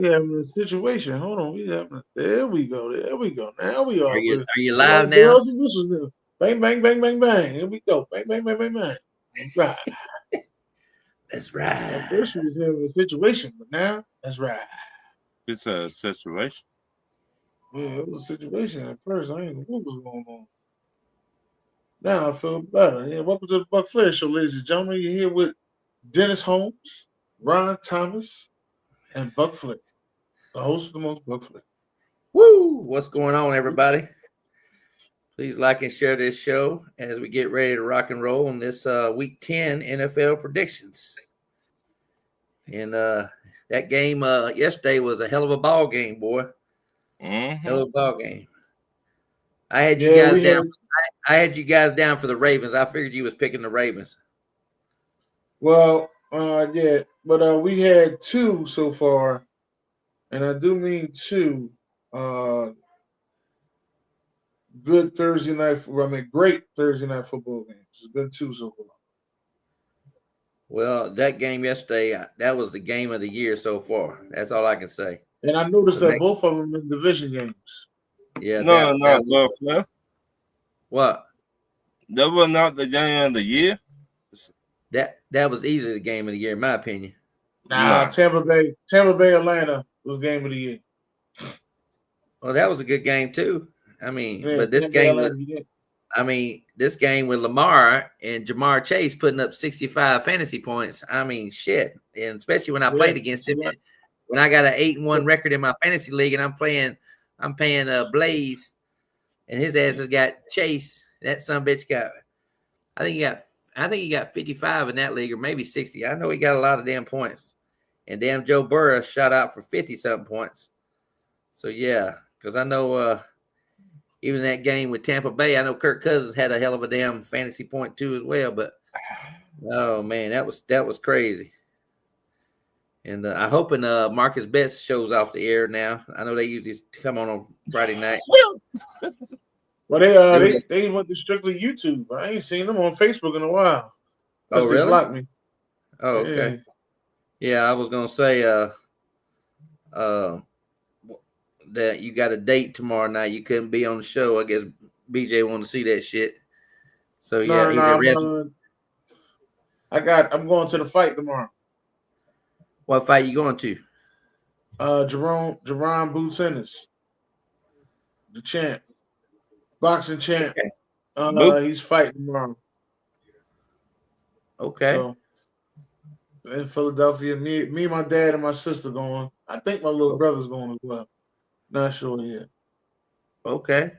Yeah, the situation. Hold on, we have there we go. There we go. Now we Are are. you But are you all live right, now? bells and whistles now. Bang, bang, bang, bang, bang. Here we go. Bang, bang, bang, bang, bang. Right. That's At right. first we was having a situation, but now that's right. It's a situation. Yeah, it was a situation at first. I didn't know what was going on. Now I feel better. Yeah, welcome to the Buck Flair Show, ladies and gentlemen. You're here with Dennis Holmes, Ron Thomas, and Buck Flair, the host of the most Buck Flair. Woo! What's going on, everybody? Please like and share this show as we get ready to rock and roll on this Week 10 NFL predictions. And that game yesterday was a hell of a ball game, boy. Mm-hmm. Hell of a ball game. I had you Yeah, guys we down. had. I had you guys down for the Ravens. I figured you was picking the Ravens. Well, yeah, but we had two so far, and I do mean two. Good Thursday night. I mean, great Thursday night football games. It's been two so far. Well, that game yesterday, that was the game of the year so far. That's all I can say. And I noticed The that next, both of them in division games. yeah, No, that not was Buck Flair. what That was not the game of the year. that was easily the game of the year, in my opinion. Nah, Nah. Tampa Bay, Atlanta was game of the year. Well, that was a good game too. I mean, Yeah, but this Tampa Bay, game was. Atlanta. Yeah. I mean, this game with Lamar and Jamar Chase putting up 65 fantasy points. I mean, shit. And especially when I Yeah. played against him, when I got an 8-1 record in my fantasy league, and I'm paying Blaze, and his ass has got Chase. That son bitch got. I think he got 55 in that league, or maybe 60. I know he got a lot of damn points. And damn Joe Burrow shot out for 50-something points. So yeah, because I know. Even that game with Tampa Bay, I know Kirk Cousins had a hell of a damn fantasy point too as well. But oh man, that was crazy. And I hoping Marcus Betts shows off the air now. I know they usually come on Friday night. Well, they went to strictly YouTube. I ain't seen them on Facebook in a while. Oh They really? blocked me. Oh okay. Yeah, I was gonna say that you got a date tomorrow night. You couldn't be on the show. I guess BJ wanted to see that shit. So yeah, No, he's at Reds. I'm going to the fight tomorrow. What fight you going to? Jerome Boots Ennis, the champ, boxing champ. Okay. He's fighting tomorrow. Okay. So in Philadelphia, me, my dad, and my sister going. I think my little brother's going as well. Not sure yet. Okay.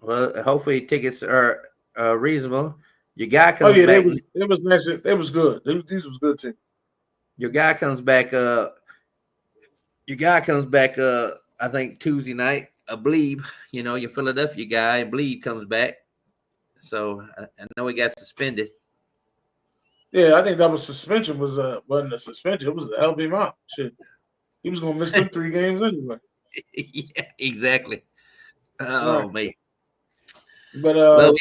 Well, hopefully tickets are reasonable. Your guy comes back. It was nice. It was good. These was good too. Your guy comes back. I think Tuesday night. I believe. You know, your Philadelphia guy, I believe, comes back. So I know he got suspended. Yeah, I think that was suspension. Wasn't a suspension. It was a LB amount. Shit, he was gonna miss them 3 games anyway. Yeah, exactly. Oh right. man. But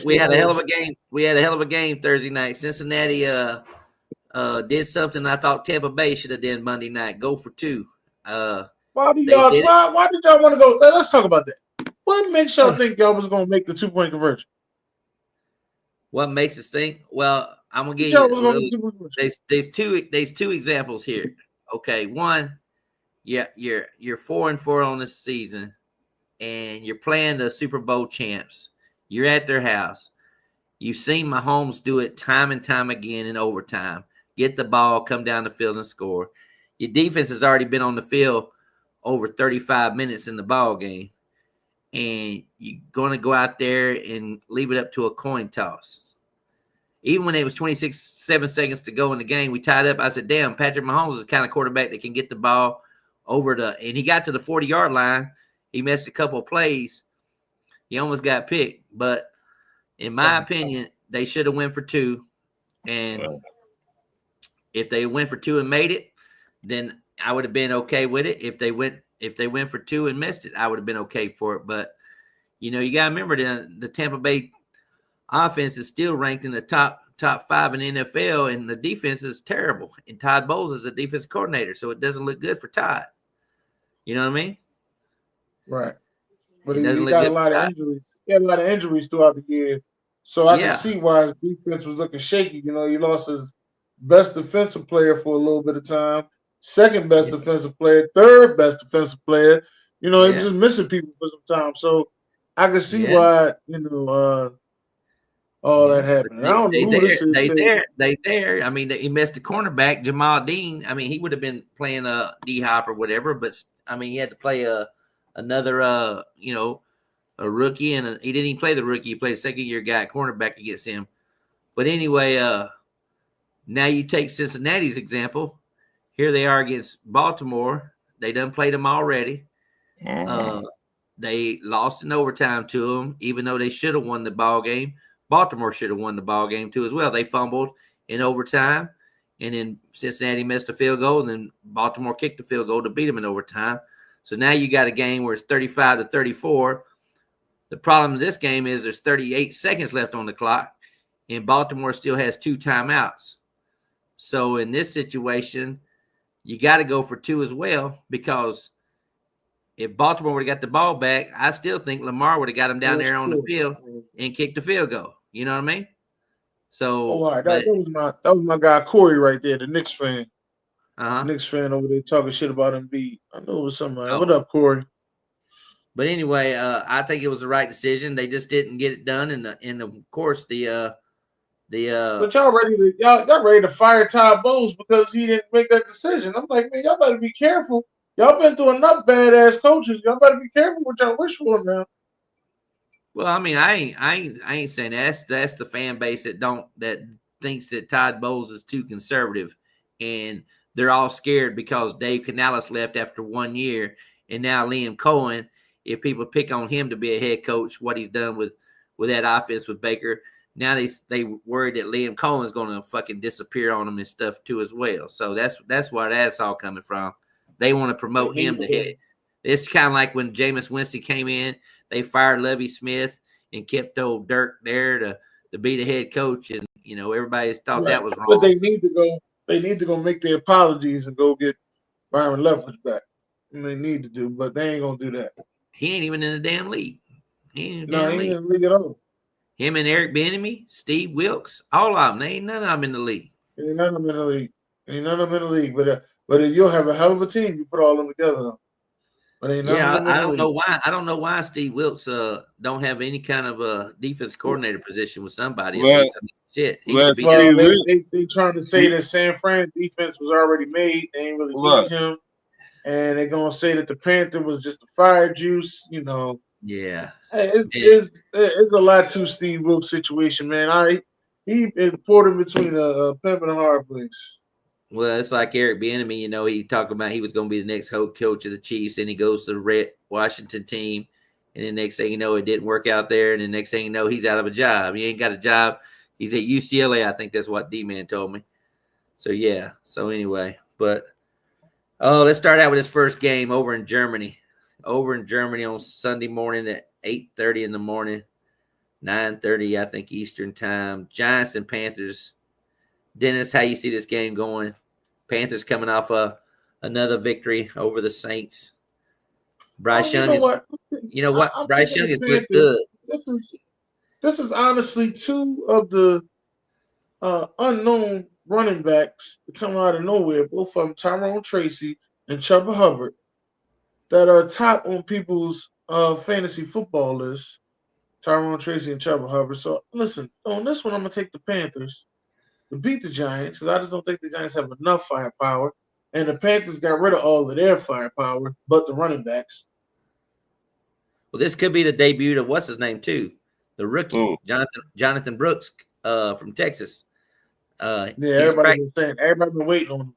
we had a hell of a game. We had a hell of a game Thursday night. Cincinnati did something I thought Tampa Bay should have done Monday night. Go for 2. Why did y'all want to go? Let's talk about that. What makes y'all think y'all was gonna make the 2-point conversion? What makes us think? Well, I'm gonna give you there's two examples here. Okay, one, yeah, you're 4-4 on this season, and you're playing the Super Bowl champs. You're at their house. You've seen Mahomes do it time and time again in overtime. Get the ball, come down the field and score. Your defense has already been on the field over 35 minutes in the ball game, and you're going to go out there and leave it up to a coin toss. Even when it was 7 seconds to go in the game, we tied up. I said, damn, Patrick Mahomes is the kind of quarterback that can get the ball and he got to the 40-yard line. He missed a couple of plays. He almost got picked. But in my opinion, they should have went for 2. And if they went for 2 and made it, then I would have been okay with it. If they went for 2 and missed it, I would have been okay for it. But, you know, you got to remember the Tampa Bay offense is still ranked in the top top 5 in the NFL, and the defense is terrible. And Todd Bowles is a defense coordinator, so it doesn't look good for Todd. You know what I mean? Right. But It doesn't he look got a good for lot of Todd. injuries. He had a lot of injuries throughout the year. So I can Yeah. see why his defense was looking shaky. You know, he lost his best defensive player for a little bit of time, second best defensive player, third best defensive player. You know, he was just missing people for some time. So I can see why, all that happened. I don't know who this is. They there. I mean, he missed the cornerback, Jamal Dean. I mean, he would have been playing D-Hop or whatever, but I mean, he had to play another a rookie, and he didn't even play the rookie. He played a second-year guy cornerback against him. But anyway, now you take Cincinnati's example. Here they are against Baltimore. They done played them already. They lost in overtime to them, even though they should have won the ball game. Baltimore should have won the ball game too as well. They fumbled in overtime, and then Cincinnati missed a field goal, and then Baltimore kicked the field goal to beat them in overtime. So now you got a game where it's 35-34. The problem in this game is there's 38 seconds left on the clock, and Baltimore still has 2 timeouts. So in this situation, you got to go for 2 as well, because if Baltimore would have got the ball back, I still think Lamar would have got him down there on the field and kicked the field goal. You know what I mean? So, all right, that was my guy Corey right there, the Knicks fan. Knicks fan over there talking shit about Embiid. I know it was somebody. What up, Corey? But anyway, I think it was the right decision. They just didn't get it done, and of course the But y'all ready to fire Todd Bowles because he didn't make that decision. I'm like, man, y'all better be careful. Y'all been through enough badass coaches. Y'all better be careful what y'all wish for now. Well, I mean, I ain't saying that's the fan base that thinks that Todd Bowles is too conservative, and they're all scared because Dave Canales left after 1 year, and now Liam Cohen. If people pick on him to be a head coach, what he's done with that offense with Baker, now they worried that Liam Cohen is going to fucking disappear on them and stuff too as well. So that's where that's all coming from. They want to promote him to head. It's kind of like when Jameis Winston came in, they fired Lovie Smith and kept old Dirk there to be the head coach, and everybody thought that was wrong. But they need to go make their apologies and go get Byron Leftwich back. And they need to do, but they ain't gonna do that. He ain't even in the damn league. He ain't in the league at all. Him and Eric Bieniemy, Steve Wilkes, all of them. They ain't none of them in the league. Ain't none of them in the league. But you'll have a hell of a team. You put all them together. But ain't none of them in the league. I don't know why Steve Wilkes don't have any kind of a defense coordinator position with somebody. Well, shit. They trying to say that San Fran defense was already made. They ain't really need him. And they're gonna say that the Panther was just a fire juice, Yeah, it's a lot to Steve Wilkes' situation, man. He poured in between a pimp and a hard place. Well, it's like Eric Bieniemy. He talked about he was going to be the next coach of the Chiefs, and he goes to the Washington team, and the next thing you know, it didn't work out there, and the next thing you know, he's out of a job. He ain't got a job. He's at UCLA. I think that's what D-Man told me. So yeah. So anyway, but. Oh, let's start out with his first game over in Germany. Over in Germany on Sunday morning at 8:30 in the morning, 9:30, I think, Eastern time. Giants and Panthers. Dennis, how you see this game going? Panthers coming off another victory over the Saints. Bryce Young is Bryce Young is looked good. This is honestly 2 of the unknown running backs to come out of nowhere, both of them, Tyrone Tracy and Chuba Hubbard, that are top on people's fantasy football list. Tyrone Tracy and Chuba Hubbard. So listen, on this one, I'm gonna take the Panthers to beat the Giants because I just don't think the Giants have enough firepower, and the Panthers got rid of all of their firepower, but the running backs. Well, this could be the debut of what's his name too, the rookie Jonathan Brooks from Texas. Everybody's been waiting on him.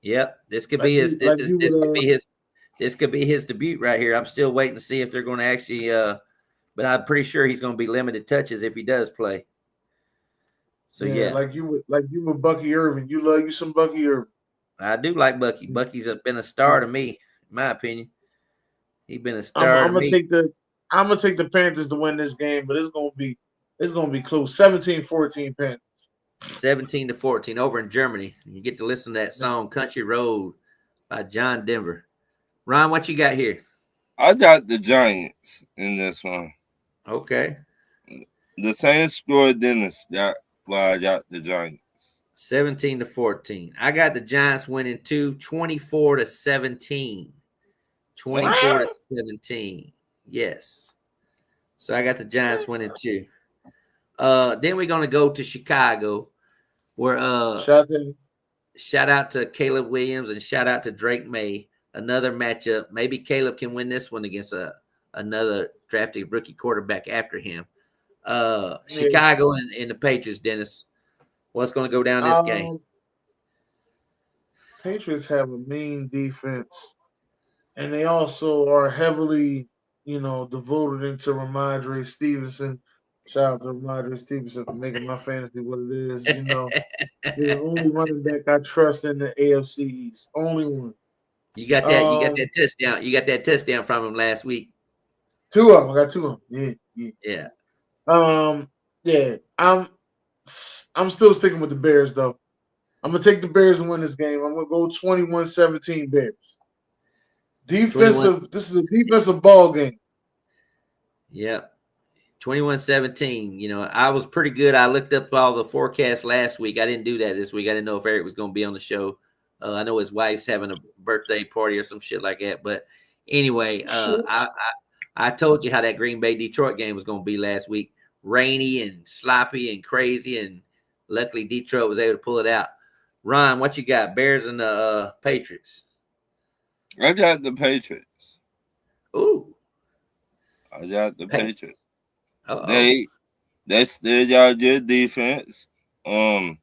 Yep, this could be his. This could be his debut right here. I'm still waiting to see if they're going to actually. But I'm pretty sure he's going to be limited touches if he does play. So yeah, like you with Bucky Irvin. You love you some Bucky Irvin. I do like Bucky. Bucky's been a star to me, in my opinion. He's been a star. I'm gonna take the Panthers to win this game, but it's gonna be close. 17-14 Panthers. 17-14 over in Germany. You get to listen to that song "Country Road" by John Denver. Ron, what you got here? I got the Giants in this one. Okay. The same score Dennis got, but I got the Giants. 17-14. I got the Giants winning 24-17. 24-17. Yes. So I got the Giants winning 2. Then we're gonna go to Chicago, where shout out to Caleb Williams and shout out to Drake May. Another matchup. Maybe Caleb can win this one against another drafted rookie quarterback after him. Chicago and the Patriots, Dennis. What's going to go down this game? Patriots have a mean defense, and they also are heavily, devoted into Ramondre Stevenson. Shout out to Ramondre Stevenson for making my fantasy what it is. He's the only running back I trust in the AFC East. Only one. You got that. You got that touchdown. You got that touchdown from him last week. 2 of them. I got 2 of them. Yeah. Yeah. I'm still sticking with the Bears though. I'm gonna take the Bears and win this game. I'm gonna go 21-17 Bears. Defensive. This is a defensive ball game. Yep. 21-17. I was pretty good. I looked up all the forecasts last week. I didn't do that this week. I didn't know if Eric was going to be on the show. I know his wife's having a birthday party or some shit like that. But anyway, I told you how that Green Bay Detroit game was going to be last week. Rainy and sloppy and crazy. And luckily Detroit was able to pull it out. Ron, what you got? Bears and the Patriots. I got the Patriots. Ooh. I got the Patriots. Uh-oh. They still got good defense. The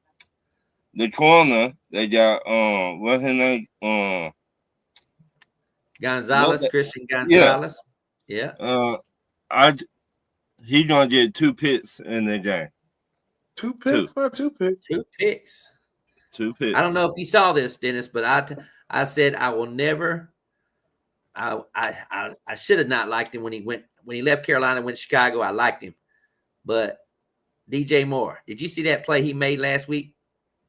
corner, they got what's his name? Gonzalez, Christian Gonzalez. Yeah. He gonna get 2 picks in the game. 2 picks? Not 2 picks. 2 picks. 2 picks. I don't know if you saw this, Dennis, but I said I will never. I should have not liked him when he left Carolina, went to Chicago. I liked him, but DJ Moore. Did you see that play he made last week?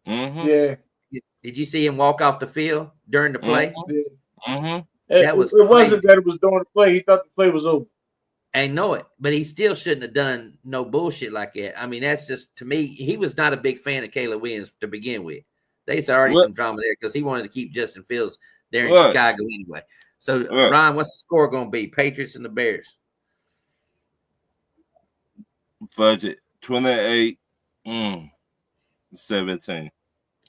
Mm-hmm. Yeah. Did you see him walk off the field during the play? Mm-hmm. That was it wasn't that it was during the play. He thought the play was over. I know it, but he still shouldn't have done no bullshit like that. I mean, that's just, to me, he was not a big fan of Caleb Williams to begin with. There's already some drama there because he wanted to keep Justin Fields there in Chicago anyway. So, Ron, what's the score going to be? Patriots and the Bears. Budget 28-17.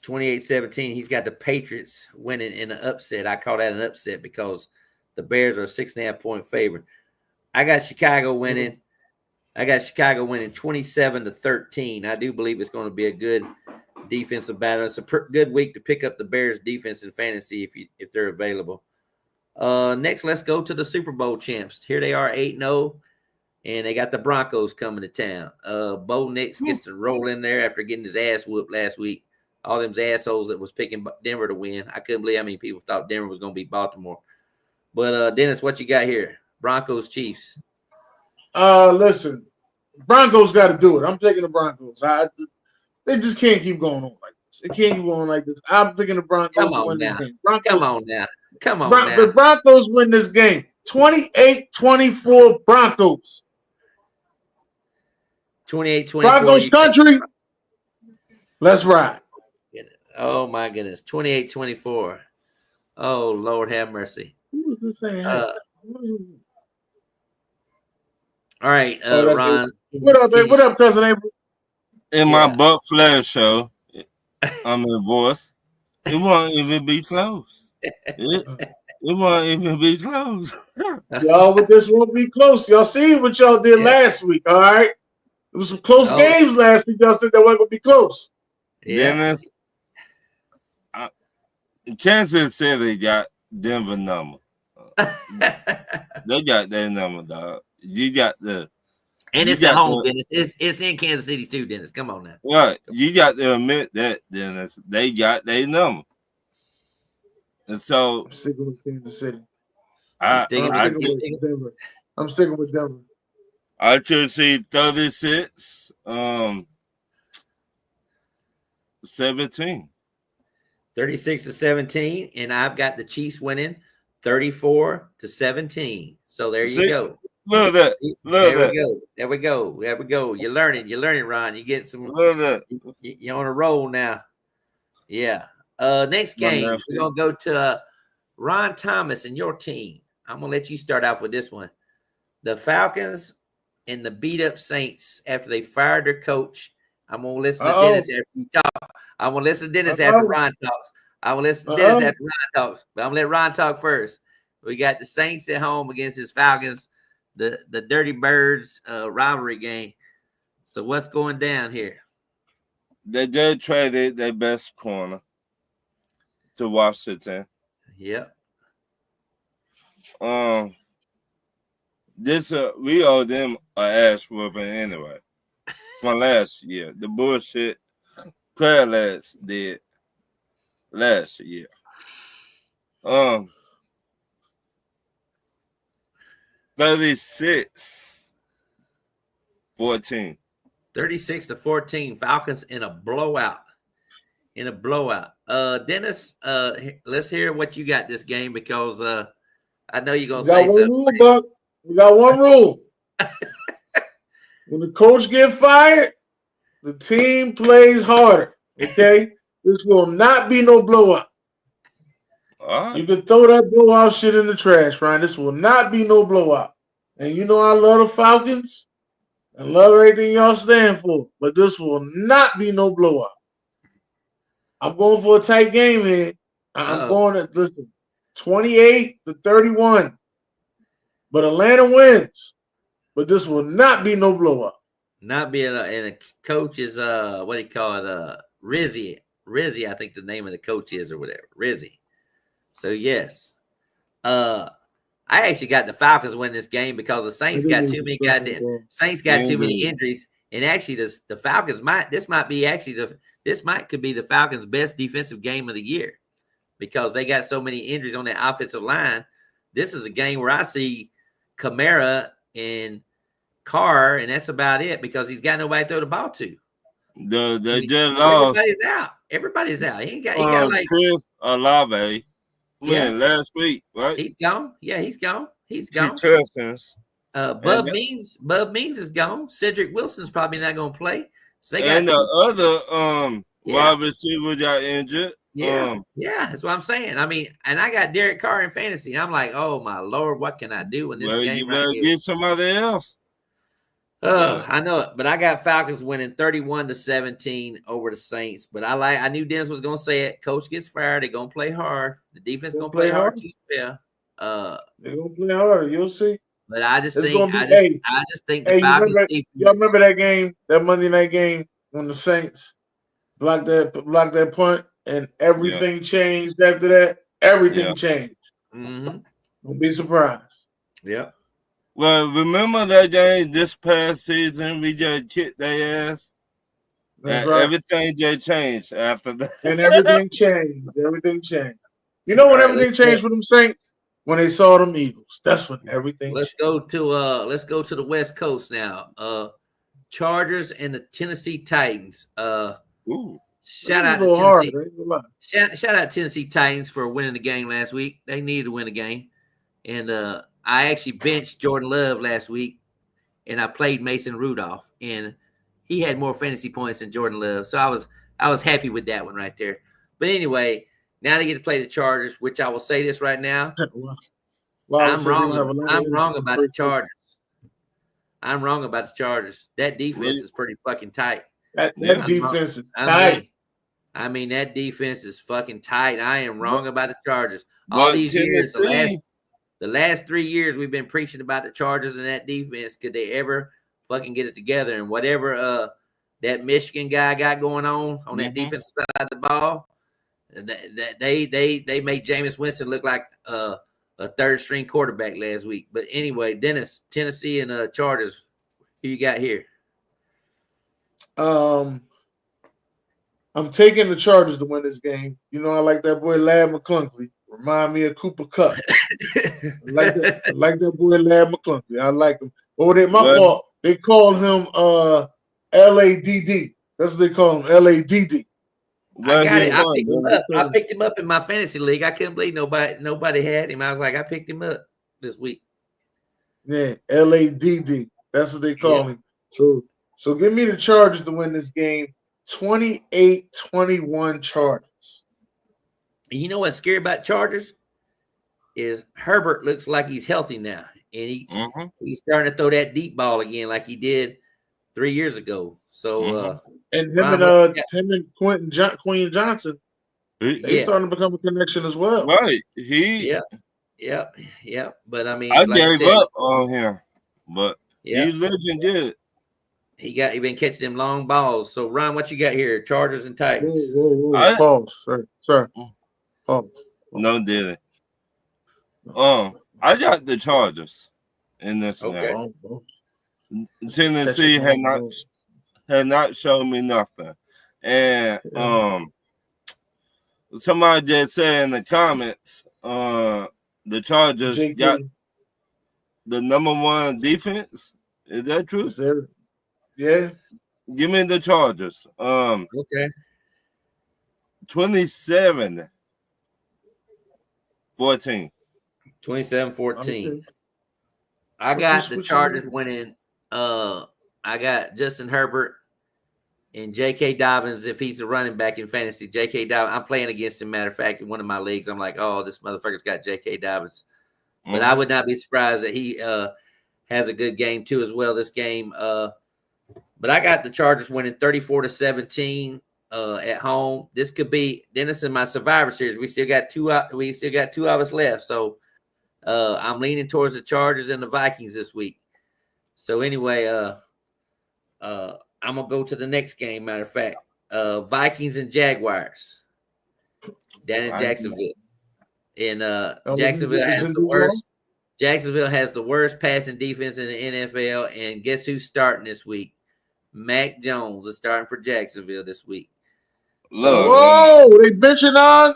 28-17. He's got the Patriots winning in an upset. I call that an upset because the Bears are a 6.5-point favorite. I got Chicago winning. I got Chicago winning 27-13. I do believe it's going to be a good defensive battle. It's a good week to pick up the Bears defense in fantasy if they're available. Next, let's go to the Super Bowl champs. Here they are, 8-0, and they got the Broncos coming to town. Bo Nix gets to roll in there after getting his ass whooped last week. All them assholes that was picking Denver to win. I couldn't believe how many people thought Denver was going to beat Baltimore. But Dennis, what you got here? Broncos, Chiefs. Listen, Broncos got to do it. I'm taking the Broncos. They just can't keep going on like this. It can't keep going like this. I'm picking the Broncos to win this game. Come on now. The Broncos win this game. 28-24 Broncos. 28-24. Broncos country. Let's ride. Oh, my goodness. 28-24. Oh, Lord have mercy. Who was this saying? All right, Ron. What up, babe? What up, cousin April? In my Buck Flair show, I'm in voice. It won't even be close. It won't even be close. Y'all, but this won't be close. Y'all see what y'all did last week, all right? It was some close games last week. Y'all said that wasn't going to be close. Yeah. Dennis, Kansas City got Denver number. They got their number, dog. You got the... And it's at home, Dennis. It's in Kansas City too, Dennis. Come on now. Right. You got to admit that, Dennis. They got their number. And so... I'm sticking with Kansas City. I'm sticking with Denver. I could see 36. 17. 36-17, and I've got the Chiefs winning 34-17. So there you go. Look at that. There we go. You're learning, Ron. You get some. Look at that. You're on a roll now. Yeah. Next game, we're gonna go to Ron Thomas and your team. I'm gonna let you start off with this one. The Falcons and the beat up Saints after they fired their coach. I'm gonna listen to Dennis after you talk. I'm gonna listen to Dennis after Ron talks. I'm gonna listen to Dennis after Ron talks. But I'm gonna let Ron talk first. We got the Saints at home against his Falcons, the Dirty Birds rivalry game. So what's going down here? They just traded their best corner to Washington. Yep. This we owe them an ass whooping anyway from last year. The bullshit Crab lads did last year. 36-14. 36-14. Falcons in a blowout. Dennis, let's hear what you got this game because I know you're gonna say something. We got one rule. When the coach gets fired, the team plays harder. Okay? This will not be no blowout. Right. You can throw that blowout shit in the trash, Ryan. This will not be no blowout. And you know I love the Falcons. I love everything y'all stand for. But this will not be no blowout. I'm going for a tight game here. I'm going to, listen, 28-31. But Atlanta wins. But this will not be no blowout. Not being and a coach is what do you call it? Rizzy, I think the name of the coach is or whatever. Rizzy. So yes. I actually got the Falcons win this game because the Saints got too many too many injuries. And actually the Falcons could be the Falcons' best defensive game of the year because they got so many injuries on their offensive line. This is a game where I see Kamara and Carr, and that's about it because he's got nobody to throw the ball to. They just lost. Everybody's out. He got like Chris Olave. Yeah, last week, right? He's gone. Yeah, he's gone. Bub Means is gone. Cedric Wilson's probably not going to play. So they got the other wide receiver got injured. Yeah, that's what I'm saying. I mean, and I got Derek Carr in fantasy. I'm like, oh my Lord, what can I do in this game? You better get somebody else. I know it, but I got Falcons winning 31-17 over the Saints. But I knew Dennis was gonna say it. Coach gets fired, they're gonna play hard. The defense gonna play hard too. Yeah. They're gonna play harder, you'll see. But I just think the Falcons y'all remember that game, that Monday night game when the Saints blocked that punt and everything changed after that? Everything changed. Mm-hmm. Don't be surprised. Yeah. Well, remember that game this past season? We just kicked their ass. That's right. Everything just changed after that. And everything changed. You know when everything changed with them Saints? When they saw them Eagles. That's when everything changed. Let's go to the West Coast now. Chargers and the Tennessee Titans. Shout out to Tennessee. Shout out Tennessee Titans for winning the game last week. They needed to win the game. And I actually benched Jordan Love last week, and I played Mason Rudolph, and he had more fantasy points than Jordan Love. So I was happy with that one right there. But anyway, now they get to play the Chargers, which I will say this right now. I'm wrong about the Chargers. I'm wrong about the Chargers. That defense is pretty fucking tight. That defense is tight. I mean, that defense is fucking tight. I am wrong about the Chargers. All these years, the last 3 years, we've been preaching about the Chargers and that defense. Could they ever fucking get it together? And whatever that Michigan guy got going on that defensive side of the ball, they made Jameis Winston look like a third-string quarterback last week. But anyway, Dennis, Tennessee and Chargers, who you got here? I'm taking the Chargers to win this game. You know, I like that boy Ladd McClunkey. Remind me of Cooper Kupp. I like that boy Ladd McClunkey. I like him. They call him LADD. That's what they call him, LADD. I got it. I Won, picked him up in my fantasy league. I couldn't believe nobody had him. I was like, I picked him up this week. Yeah, LADD. That's what they call him. So give me the Chargers to win this game. 28-21 Chargers. And you know what's scary about Chargers? Is Herbert looks like he's healthy now. And he's starting to throw that deep ball again like he did 3 years ago. So and him and Queen Johnson, they starting to become a connection as well. Right. Yeah. But I mean, I like gave up on him, but he's looking good. He been catching them long balls. So Ron, what you got here? Chargers and Titans. Whoa. Pause, sir. Pause. No, didn't. I got the Chargers in this now. Tennessee had not shown me nothing. And somebody just said in the comments, the Chargers got the #1 defense. Is that true? Yeah. Give me the Chargers. Okay. 27-14. 27-14. Okay. I got the Chargers winning. I got Justin Herbert and J.K. Dobbins if he's the running back in fantasy. J.K. Dobbins, I'm playing against him. Matter of fact, in one of my leagues, I'm like, oh, this motherfucker's got J.K. Dobbins. But I would not be surprised that he has a good game too as well this game. But I got the Chargers winning 34-17 at home. This could be Dennis in my Survivor Series. We still got two of us left. So I'm leaning towards the Chargers and the Vikings this week. So anyway, I'm gonna go to the next game. Matter of fact, Vikings and Jaguars down in Jacksonville. And Jacksonville has the worst. Jacksonville has the worst passing defense in the NFL. And guess who's starting this week? Mac Jones is starting for Jacksonville this week. So, they benching on.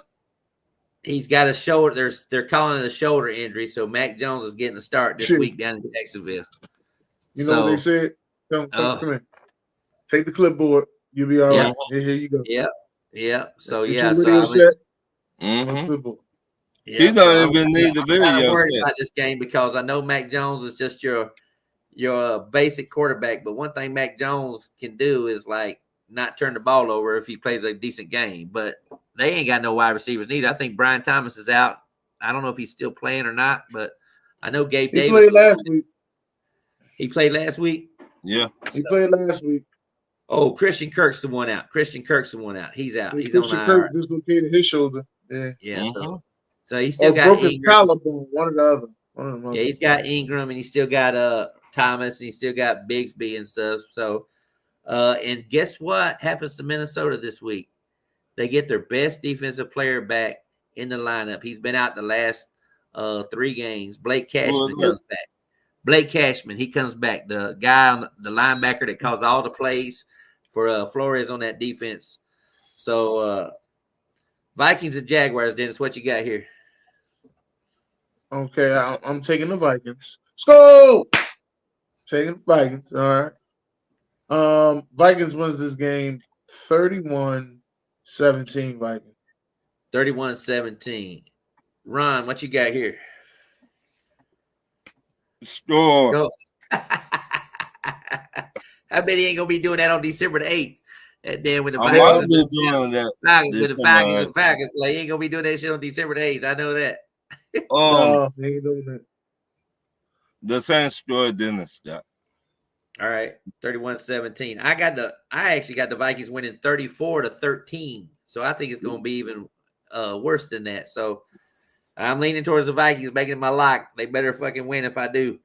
He's got a shoulder. They're calling it a shoulder injury. So Mac Jones is getting a start this week down in Jacksonville. You know what they said? Come here. Take the clipboard. You'll be all right. Here you go. Yeah. So He don't even need the video. I'm worried about this game because I know Mac Jones is just your basic quarterback. But one thing Mac Jones can do is like not turn the ball over if he plays a decent game. But they ain't got no wide receivers neither. I think Brian Thomas is out. I don't know if he's still playing or not, but I know Gabe Davis. Played last week. He played last week? Yeah. He played last week. Oh, Christian Kirk's the one out. He's out. He's on IR. Kirk dislocated his shoulder. Yeah. So he's still got broken collarbone, one or the other. Yeah, he's got Ingram and he's still got Thomas and he's still got Bigsby and stuff. So and guess what happens to Minnesota this week? They get their best defensive player back in the lineup. He's been out the last 3 games. Blake Cashman comes back. Blake Cashman, he comes back. The guy, the linebacker that calls all the plays for Flores on that defense. So Vikings and Jaguars, Dennis, what you got here? Okay, I'm taking the Vikings. Let's go! Taking the Vikings. All right. Vikings wins this game 31-17 Vikings. 31-17. Ron, what you got here? Score. Go. I bet he ain't gonna be doing that on December the 8th. And then when the Falcons play, he ain't gonna be doing that shit on December the 8th. I know that. No, he ain't doing that. The Saints scored Dennis. Yeah. All right, 31-17. I actually got the Vikings winning 34-13. So I think it's gonna be even worse than that. So I'm leaning towards the Vikings, making it my lock. They better fucking win if I do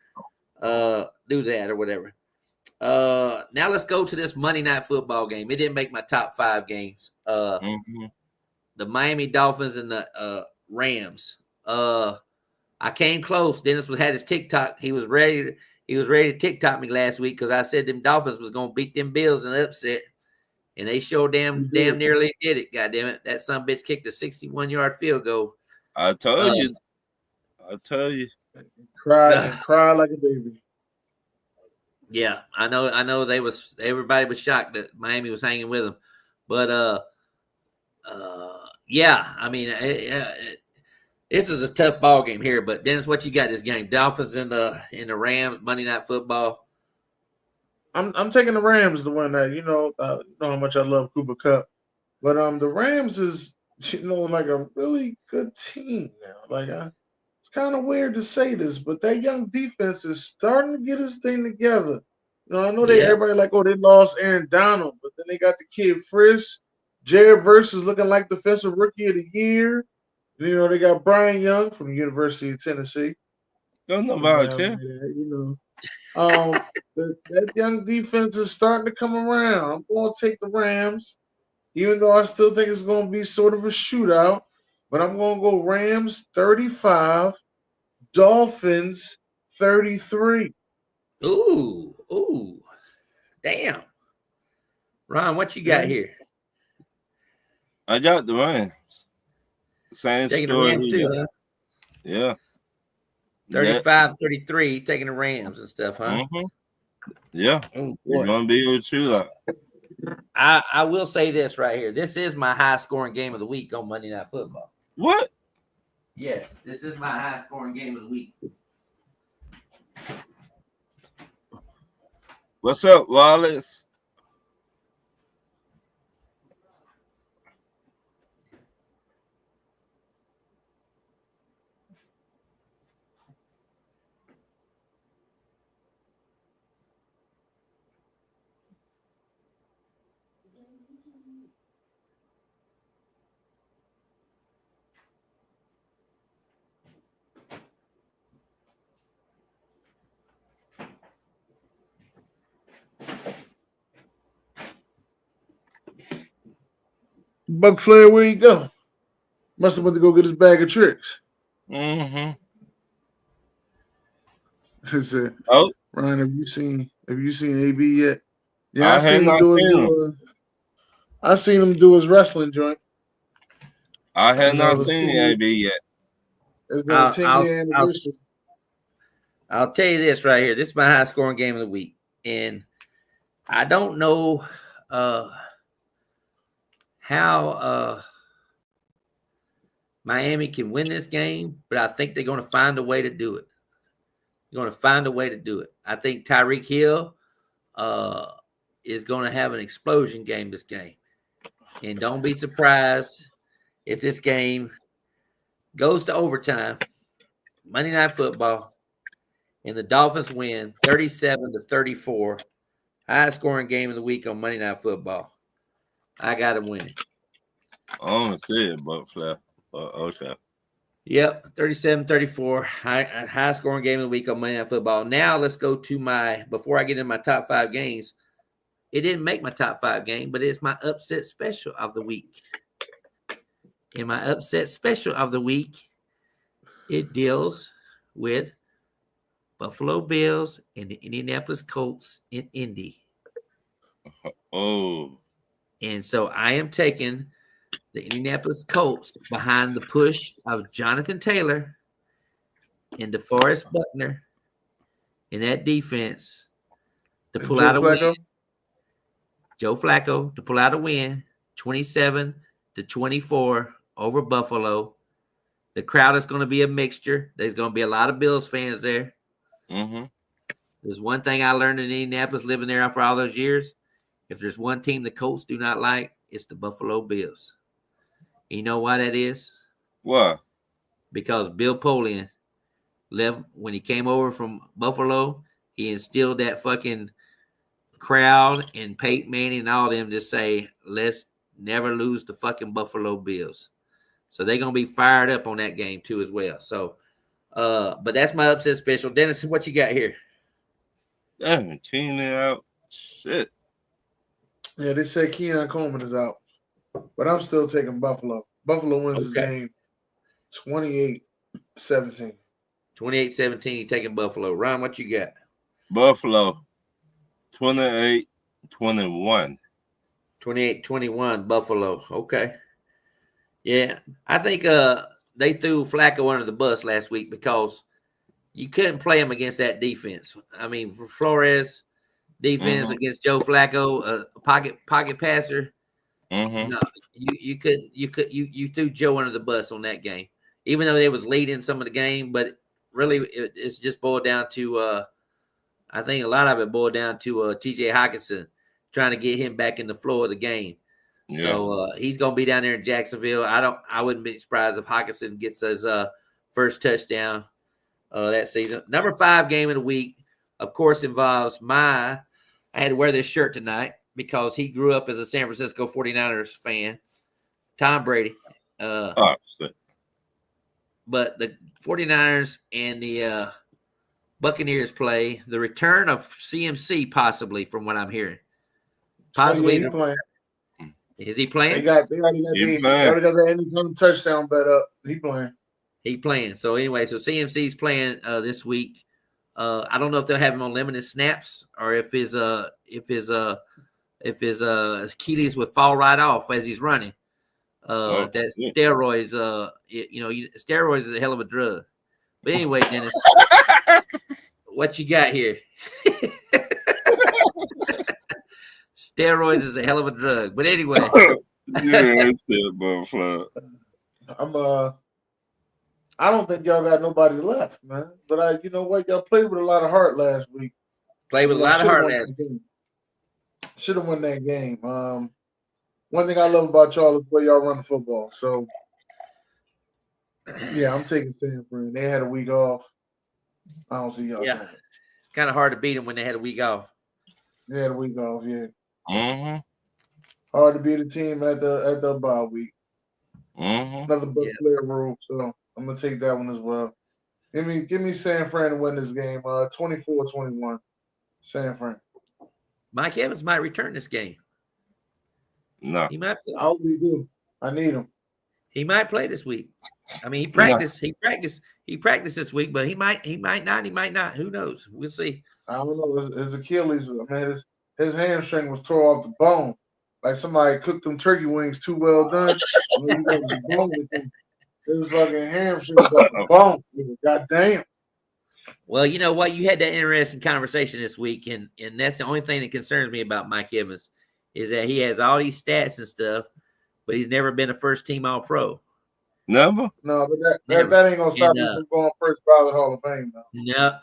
that or whatever. Now let's go to this Monday Night Football game. It didn't make my top 5 games. The Miami Dolphins and the Rams. I came close. Dennis had his TikTok. He was ready to TikTok me last week because I said them Dolphins was gonna beat them Bills in an upset, and they sure damn nearly did it. God damn it, that son bitch kicked a 61-yard field goal. I told you. Cry like a baby. Yeah, I know. Everybody was shocked that Miami was hanging with them, but Yeah, I mean, this is a tough ball game here. But Dennis, what you got this game? Dolphins in the Rams Monday Night Football. I'm taking the Rams to win that. You know how much I love Cooper Kupp, but the Rams is like a really good team now. Like it's kind of weird to say this, but that young defense is starting to get his thing together. I know everybody like, oh, they lost Aaron Donald, but then they got the kid Frisk. Jared Verse is looking like defensive rookie of the year. They got Brian Young from the University of Tennessee. Don't know about that young defense is starting to come around. I'm going to take the Rams, even though I still think it's going to be sort of a shootout. But I'm going to go Rams 35, Dolphins 33. Ooh, damn. Ron, what you got here? I got the Rams. Same taking story. The Rams too, huh? Yeah. 35-33, taking the Rams and stuff, huh? Mm-hmm. Yeah. Oh, you're going to be able to that. I will say this right here. This is my high-scoring game of the week on Monday Night Football. What? Yes, this is my high-scoring game of the week. What's up, Wallace? Buck Flair, where you go? Must have went to go get his bag of tricks. Mm-hmm. I said, oh, Ryan, have you seen AB yet? Yeah, I have not seen him. I seen him do his wrestling joint. I have not seen the AB yet. It's been a 10-year anniversary. I'll tell you this right here. This is my high scoring game of the week. And I don't know how Miami can win this game, but I think they're going to find a way to do it. They're going to find a way to do it. I think Tyreek Hill is going to have an explosion game this game. And don't be surprised if this game goes to overtime, Monday Night Football, and the Dolphins win 37-34. High scoring game of the week on Monday Night Football. I got to win it. I don't see it, but Flair. Okay. Yep, 37-34. High scoring game of the week on Monday Night Football. Now let's go to before I get into my top 5 games. It didn't make my top 5 game, but it's my upset special of the week. In my upset special of the week, it deals with Buffalo Bills and the Indianapolis Colts in Indy. Oh. And so I am taking the Indianapolis Colts behind the push of Jonathan Taylor and DeForest Buckner in that defense to pull out a win. Joe Flacco to pull out a win, 27-24 over Buffalo. The crowd is going to be a mixture. There's going to be a lot of Bills fans there. Mm-hmm. There's one thing I learned in Indianapolis living there for all those years. If there's one team the Colts do not like, it's the Buffalo Bills. You know why that is? Why? Because Bill Polian left when he came over from Buffalo. He instilled that fucking crowd and Peyton Manning and all them to say, let's never lose the fucking Buffalo Bills. So they're going to be fired up on that game too as well. So, but that's my upset special. Dennis, what you got here? Damn, Keenan out. Shit. Yeah, they say Keon Coleman is out. But I'm still taking Buffalo. Buffalo wins this game 28-17. 28-17, you taking Buffalo. Ron, what you got? Buffalo, 28-21. 28-21, Buffalo. Okay. Yeah, I think they threw Flacco under the bus last week because you couldn't play him against that defense. I mean, Flores defense against Joe Flacco, pocket passer. Mm-hmm. No, you threw Joe under the bus on that game, even though they was leading some of the game. But really, it's just boiled down to I think a lot of it boiled down to T.J. Hockenson trying to get him back in the flow of the game. Yeah. So he's gonna be down there in Jacksonville. I wouldn't be surprised if Hockenson gets his first touchdown that season. Number 5 game of the week, of course, involves I had to wear this shirt tonight because he grew up as a San Francisco 49ers fan, Tom Brady. Shit. But the 49ers and the Buccaneers play. The return of CMC, possibly, from what I'm hearing. Possibly. He's playing. Is he playing? They already got the anytime touchdown bet up. He playing. He playing. So anyway, so CMC's playing this week. I don't know if they'll have him on limited snaps or if his Achilles would fall right off as he's running. That steroids, steroids is a hell of a drug. But anyway, Dennis, what you got here? Steroids is a hell of a drug. But anyway. Yeah, motherfucker. I don't think y'all got nobody left, man. But you know what? Y'all played with a lot of heart last week. Played with a lot of heart last week. Should have won that game. One thing I love about y'all is the way y'all run the football. So, yeah, I'm taking San Fran. They had a week off. I don't see y'all. Yeah, it's kind of hard to beat them when they had a week off. They had a week off, yeah. Mm-hmm. Hard to beat a team at the bye week. Mm-hmm. Another Flair rule, so I'm gonna take that one as well. Give me San Fran to win this game. 24-21. San Fran. Mike Evans might return this game. No. He might play. I hope we do. I need him. He might play this week. I mean, he practiced. He practiced this week, but he might not. He might not. Who knows? We'll see. I don't know. His Achilles, man, his hamstring was tore off the bone. Like somebody cooked them turkey wings too well done. His fucking hamstring was off the bone. God damn. Well, you know what? You had that interesting conversation this week, and that's the only thing that concerns me about Mike Evans is that he has all these stats and stuff, but he's never been a first-team All-Pro. Never? No, but that ain't gonna stop him from going first ballot Hall of Fame, though. No,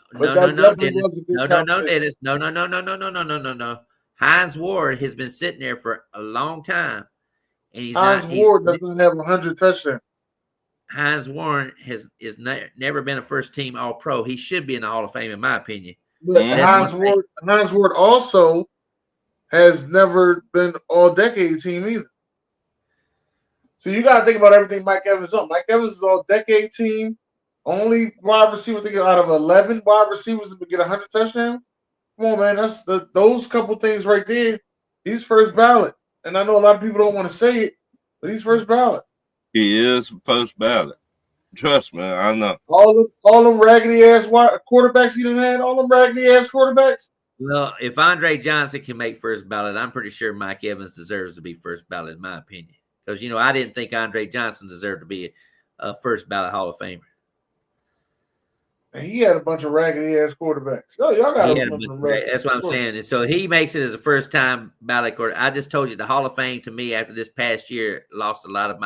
Dennis. No. Hines Ward has been sitting there for a long time, and Hines Ward doesn't have 100 touchdowns. Hines Ward has never been a first-team All-Pro. He should be in the Hall of Fame, in my opinion. But Hines Ward also has never been all-decade team either. So you got to think about everything Mike Evans is on. Mike Evans is all-decade team. Only wide receiver to get out of 11 wide receivers to get 100 touchdowns. Come on, man. That's those couple things right there. He's first ballot. And I know a lot of people don't want to say it, but he's first ballot. He is first ballot. Trust me, I know. All them raggedy ass quarterbacks he done had, all them raggedy ass quarterbacks. Well, if Andre Johnson can make first ballot, I'm pretty sure Mike Evans deserves to be first ballot, in my opinion. Because, I didn't think Andre Johnson deserved to be a first ballot Hall of Famer. And he had a bunch of raggedy ass quarterbacks. Oh, y'all got that's what I'm saying. And so he makes it as a first time ballot quarterback. I just told you the Hall of Fame to me after this past year lost a lot of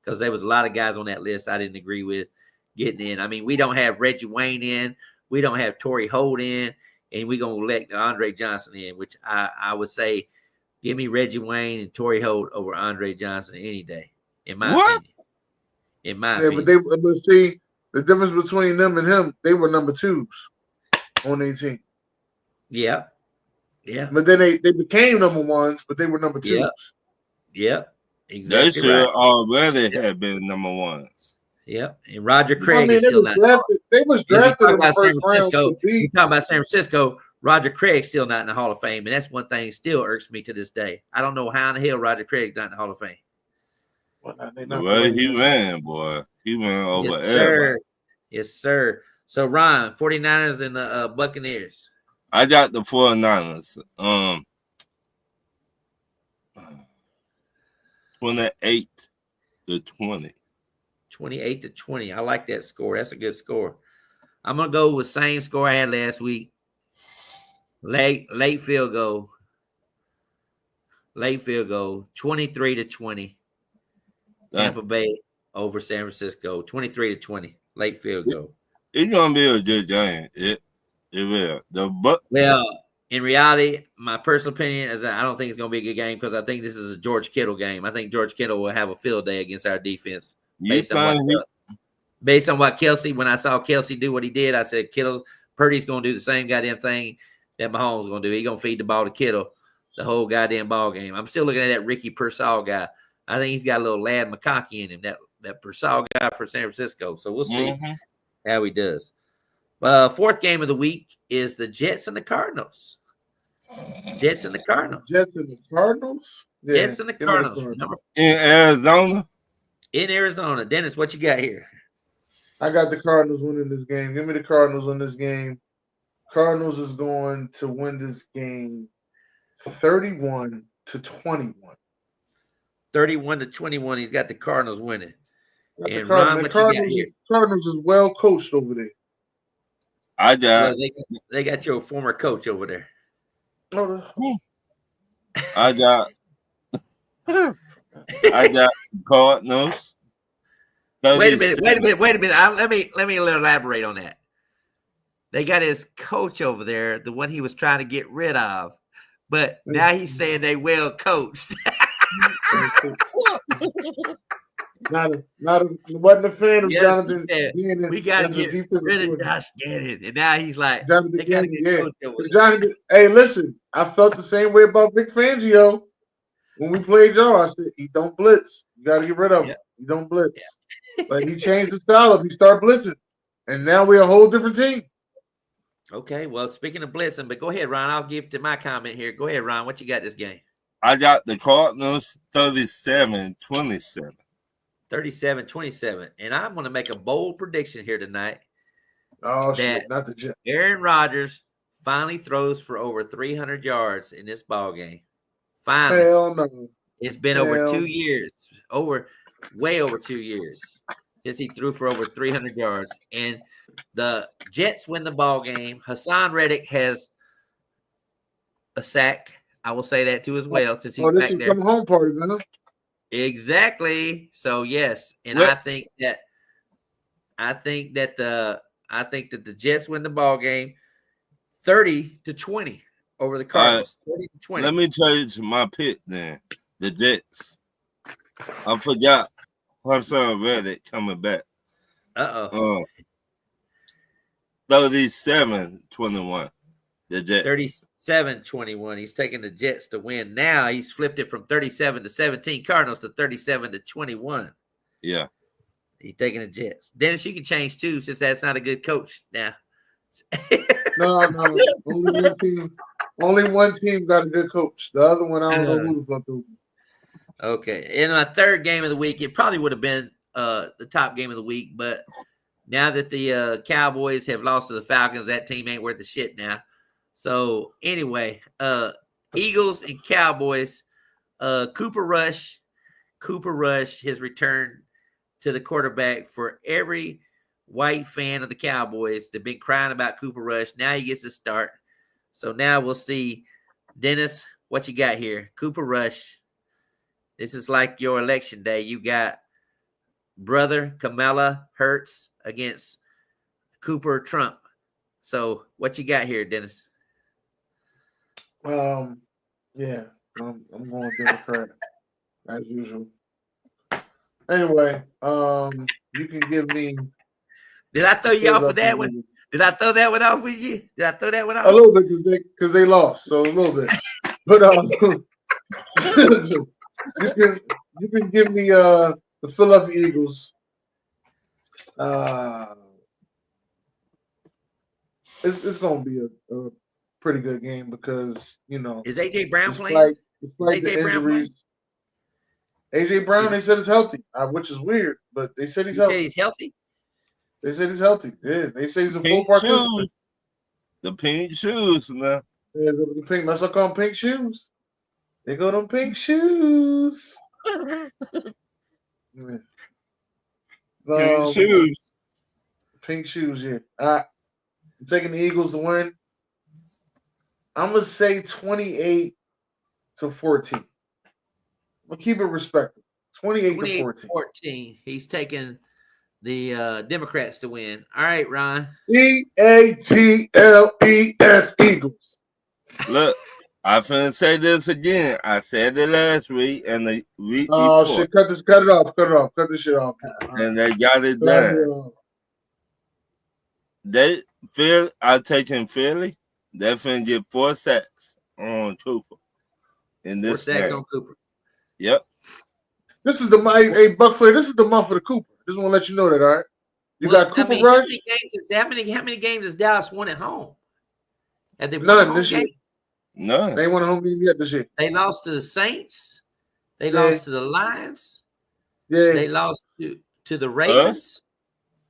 because there was a lot of guys on that list I didn't agree with getting in. I mean, we don't have Reggie Wayne in, we don't have Torrey Holt in, and we're gonna let Andre Johnson in, which I would say give me Reggie Wayne and Torrey Holt over Andre Johnson any day, in my opinion. In my opinion. But see, the difference between them and him, they were number 2s on their team. Yeah. But then they became number 1s, but they were number 2s. Yeah. Exactly. They should already have been number 1s. Yep. And Roger Craig is still not. They was drafted in the first round. You talk about San Francisco, Roger Craig's still not in the Hall of Fame, and that's one thing that still irks me to this day. I don't know how in the hell Roger Craig's not in the Hall of Fame. The way he ran, boy. He went over everybody. Yes, sir. So, Ron, 49ers and the Buccaneers. I got the 49ers. 28-20. 28-20. I like that score. That's a good score. I'm going to go with the same score I had last week. Late field goal. late field goal, 23-20. Tampa Bay over San Francisco, 23-20, late field goal. It's gonna be a good game. It will. Well, in reality, my personal opinion is that I don't think it's gonna be a good game because I think this is a George Kittle game. I think George Kittle will have a field day against our defense. Based on what Kelsey, when I saw Kelsey do what he did, I said Purdy's gonna do the same goddamn thing that Mahomes is gonna do. He's gonna feed the ball to Kittle the whole goddamn ball game. I'm still looking at that Ricky Pearsall guy. I think he's got a little Lad McConkey in him, that Pearsall guy for San Francisco. So we'll see how he does. Fourth game of the week is the Jets and the Cardinals. Jets and the Cardinals. Jets and the Cardinals? Yeah. Jets and the Cardinals. In Arizona? In Arizona. Dennis, what you got here? I got the Cardinals winning this game. Give me the Cardinals in this game. Cardinals is going to win this game 31-21. 31-21. He's got the Cardinals winning. And Ron, what you got here? Cardinals is well coached over there. I got. They got your former coach over there. I got. Cardinals. Wait a minute. Let me elaborate on that. They got his coach over there, the one he was trying to get rid of, but now he's saying they well coached. Wasn't a fan of Jonathan. We got to get rid of Josh Gannon, and now he's like, they got to get coach over there. Hey, listen, I felt the same way about Vic Fangio when we played y'all. I said he don't blitz. You got to get rid of him. He don't blitz. But he changed the style up. He started blitzing, and now we're a whole different team. Okay, well, speaking of blitzing, but go ahead, Ron. I'll give to my comment here. Go ahead, Ron. What you got this game? I got the Cardinals 37-27. 37-27. And I'm going to make a bold prediction here tonight. Oh, shit. Not the Jets. Aaron Rodgers finally throws for over 300 yards in this ball game. Finally. Hell no. It's been over 2 years. Way over 2 years since he threw for over 300 yards. And the Jets win the ball game. Hassan Reddick has a sack. I will say that too as well, since he's back there. Come home party, man. Exactly. So yes, and I think that the Jets win the ball game 30-20 over the Cardinals. 30-20. Let me tell you my pick then. The Jets. I forgot Hassan Reddick coming back. 37-21. The Jets. 37-21. He's taking the Jets to win. Now he's flipped it from 37-17 Cardinals to 37-21. Yeah. He's taking the Jets. Dennis, you can change too, since that's not a good coach now. No. Only one team got a good coach. The other one, I don't know who the fuck is. Okay. In my third game of the week, it probably would have been the top game of the week, but now that the Cowboys have lost to the Falcons, that team ain't worth the shit now. So anyway, Eagles and Cowboys, Cooper Rush, his return to the quarterback for every white fan of the Cowboys. They've been crying about Cooper Rush. Now he gets to start. So now we'll see. Dennis, what you got here? Cooper Rush. This is like your election day. You got brother Kamala Harris against Cooper Trump. So what you got here, Dennis? Yeah, I'm going Democrat as usual. Anyway, you can give me. Did I throw you off with that one? Did I throw that one off with you? Did I throw that one off? A little bit because they lost, so a little bit. But you can give me the Philadelphia Eagles. It's gonna be a pretty good game because is AJ Brown playing? Despite the injuries. AJ Brown, they said is healthy, which is weird, but they said he's healthy. Say he's healthy. They said he's healthy. Yeah, they say he's a full participant. The pink shoes now. Yeah, the pink. Let's call them pink shoes. They go them pink shoes. Pink shoes. Pink shoes. Yeah. I'm taking the Eagles to win. I'm gonna say 28-14. We'll keep it respectful. 28-14. He's taking the Democrats to win. All right, Ron. EAGLES Eagles. Look, I finna say this again. I said it last week and the week Oh before. shit! Cut it off. Cut this shit off. And they got it done. I taking Philly. They're finna get 4 sacks on Cooper. In this 4 sacks on Cooper. Yep. This is the Buck Flair. This is the month for the Cooper. Just want to let you know that, all right? You got Cooper Rush. How many games has Dallas won at home? Have they won None this year. None. They ain't won a home game yet this year. They lost to the Saints. They lost to the Lions. Yeah. They lost to the Ravens.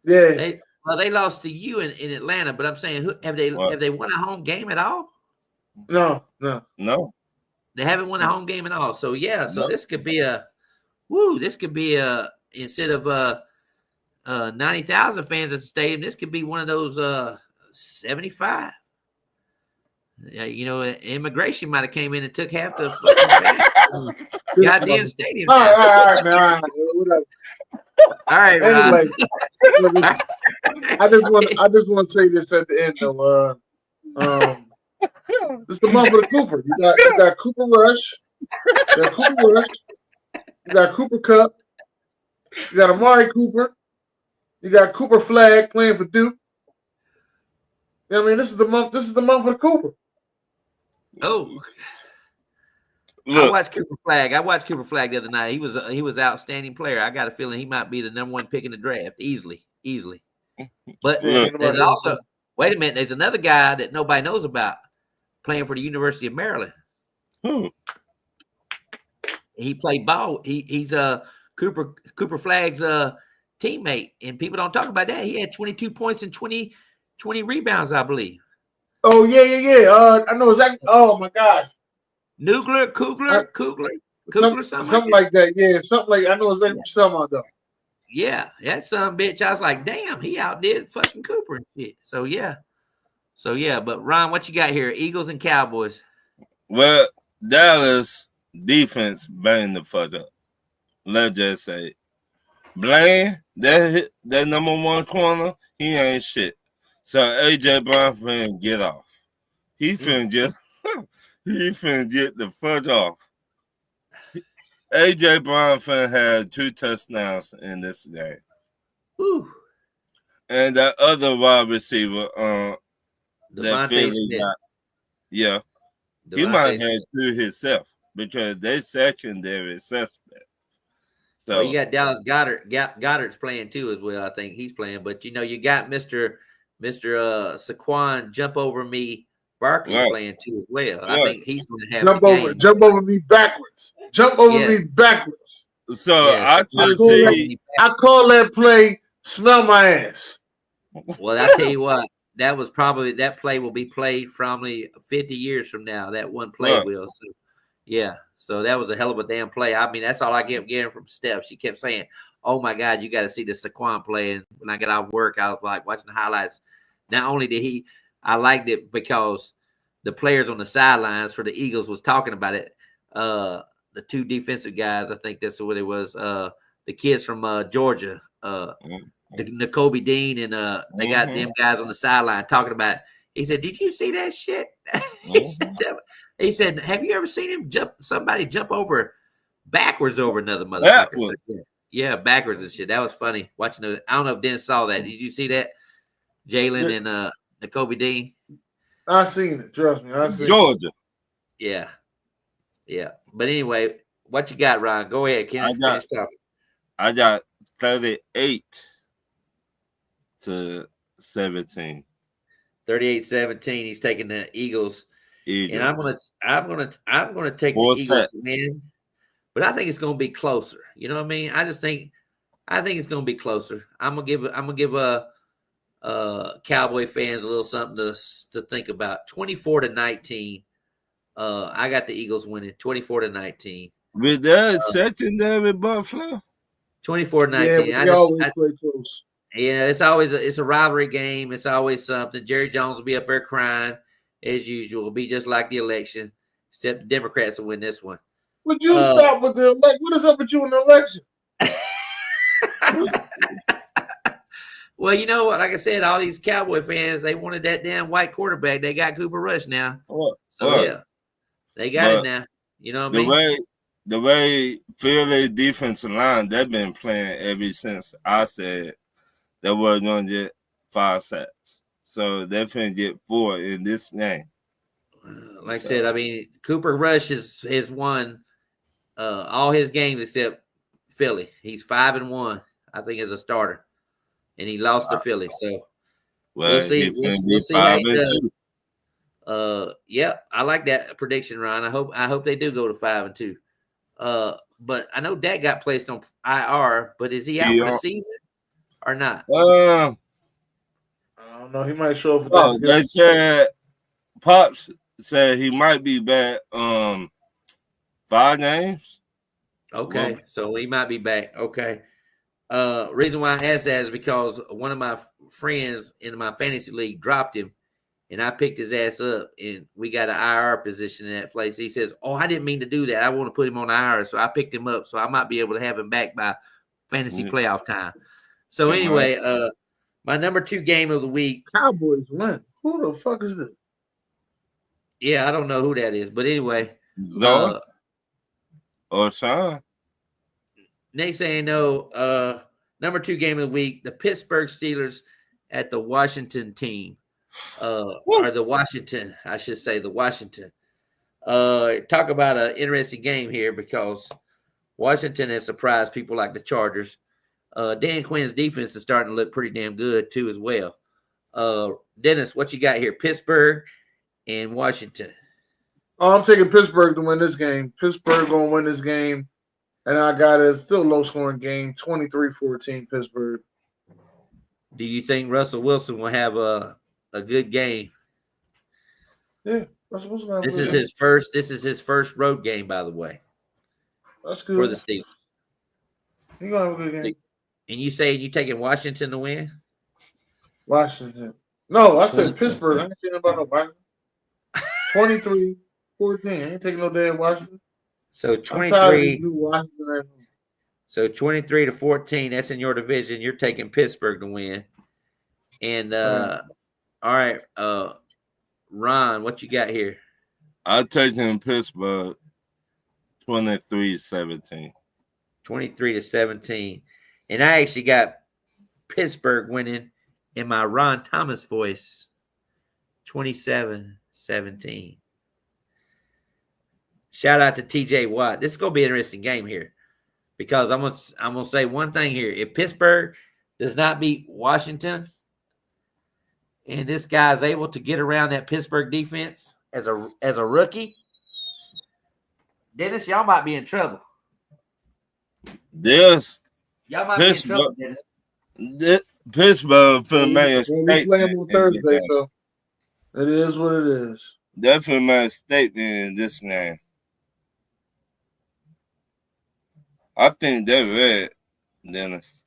Yeah. They lost to you in Atlanta, but I'm saying, have they won a home game at all? No. They haven't won a home game at all. So this could be instead of 90,000 fans at the stadium, this could be one of those 75. Immigration might have came in and took half the goddamn stadium. All right, man. All right, anyway, I just want to say this at the end though. This is the month of the Cooper. You got Cooper Rush. You got Cooper Cup. You got Amari Cooper. You got Cooper Flag playing for Duke. You know what I mean? This is the month of the Cooper. Oh. Look. I watched Cooper Flag the other night. He was an outstanding player. I got a feeling he might be the number 1 pick in the draft easily. But there's also wait a minute. There's another guy that nobody knows about playing for the University of Maryland. He played ball. He's Cooper Flag's teammate, and people don't talk about that. He had 22 points and 20 rebounds, I believe. Oh yeah. I know exactly. Oh my gosh. Kugler, something like that. Yeah, something like I know exactly what you're talking about though. Yeah, that son bitch. I was like, damn, he outdid fucking Cooper and shit. So yeah. But Ron, what you got here? Eagles and Cowboys. Well, Dallas defense banged the fuck up. Let's just say, Blaine, that number 1 corner, he ain't shit. So AJ Brown finna get off. He finna get the fuck off. AJ Brown finna have 2 touchdowns in this game. Whew. And that other wide receiver, that Philly got, Devontae he might have 2 himself because they secondary suspect. So you got Dallas Goddard. Goddard's playing too as well. I think he's playing, but you got Mr. Saquon jump over me Barkley playing too as well. I think he's going to have jump over me backwards. Jump over me backwards. So I call that play smell my ass. Well, I tell you what, that play will be played probably 50 years from now. That one play will. So, so that was a hell of a damn play. I mean, that's all I kept getting from Steph. She kept saying, "Oh my God, you got to see the Saquon play." And when I got off work, I was like watching the highlights. Not only did I liked it because the players on the sidelines for the Eagles was talking about it. The 2 defensive guys, I think that's what it was. The kids from Georgia, N'Kobe Dean, and they got them guys on the sideline talking about it. He said, "Did you see that shit?" He said, "Have you ever seen somebody jump over backwards over another motherfucker?" So, backwards and shit. That was funny watching those. I don't know if Dennis saw that. Did you see that? Jalen and N'Kobe Dean. I seen it. Trust me, I seen Georgia. Yeah. But anyway, what you got, Ron? Go ahead. Finish talking. I got 38-17. 38-17. He's taking the Eagles. And I'm gonna take the Eagles to win, but I think it's gonna be closer. You know what I mean? I think it's gonna be closer. I'm gonna give Cowboy fans a little something to think about. 24-19. I got the Eagles winning 24-19. With that secondary Buffalo. 24-19. Yeah, always play close. Yeah, it's a rivalry game. It's always something. Jerry Jones will be up there crying as usual. It'll be just like the election, except the Democrats will win this one. Would you stop with the election? What is up with you in the election? Well, you know what? Like I said, all these Cowboy fans, they wanted that damn white quarterback. They got Cooper Rush now. Yeah, they got it now. You know what I mean? The way Philly defensive line, they've been playing ever since I said they were going to get 5 sacks. So they're going to get 4 in this game. Like I said, I mean, Cooper Rush has won all his games except Philly. He's 5-1, I think, as a starter. And he lost to Philly. So we'll see. We'll see how he does. Yeah, I like that prediction, Ryan. I hope they do go to 5-2. But I know Dak got placed on IR, but is he out for the season or not? I don't know. He might show up for they said Pops said he might be back 5 games. Okay, so he might be back. Okay. Reason why I asked that is because one of my friends in my fantasy league dropped him, and I picked his ass up, and we got an IR position in that place. He says, "Oh, I didn't mean to do that. I want to put him on IR, so I picked him up, so I might be able to have him back by fantasy playoff time." So anyway, my number 2 game of the week. Cowboys win. Who the fuck is this? Yeah, I don't know who that is, but anyway. Or Sean. Next thing you know, number 2 game of the week, the Pittsburgh Steelers at the Washington team. Or the Washington, I should say, the Washington. Talk about an interesting game here because Washington has surprised people like the Chargers. Dan Quinn's defense is starting to look pretty damn good, too, as well. Dennis, what you got here? Pittsburgh and Washington. Oh, I'm taking Pittsburgh to win this game. Pittsburgh going to win this game. And I got it. Still low-scoring game, 23-14 Pittsburgh. Do you think Russell Wilson will have a good game? Yeah, Russell Wilson. This is his first road game, by the way. That's good for the Steelers. He's gonna have a good game. And you say you taking Washington to win? Washington. No, I said Pittsburgh. I ain't saying about no Washington. 23-14. I ain't taking no damn Washington. So 23. So 23-14. That's in your division. You're taking Pittsburgh to win. And all right, Ron, what you got here? I'm taking Pittsburgh 23-17. 23-17. And I actually got Pittsburgh winning in my Ron Thomas voice. 27-17. Shout out to TJ Watt. This is going to be an interesting game here because I'm gonna say one thing here. If Pittsburgh does not beat Washington and this guy's able to get around that Pittsburgh defense as a rookie, Dennis, y'all might be in trouble. Yes. Y'all might be in trouble, Dennis. Pittsburgh for make a statement. We play them on Thursday, so it is what it is. Definitely make a statement in this game. I think they're red, Dennis.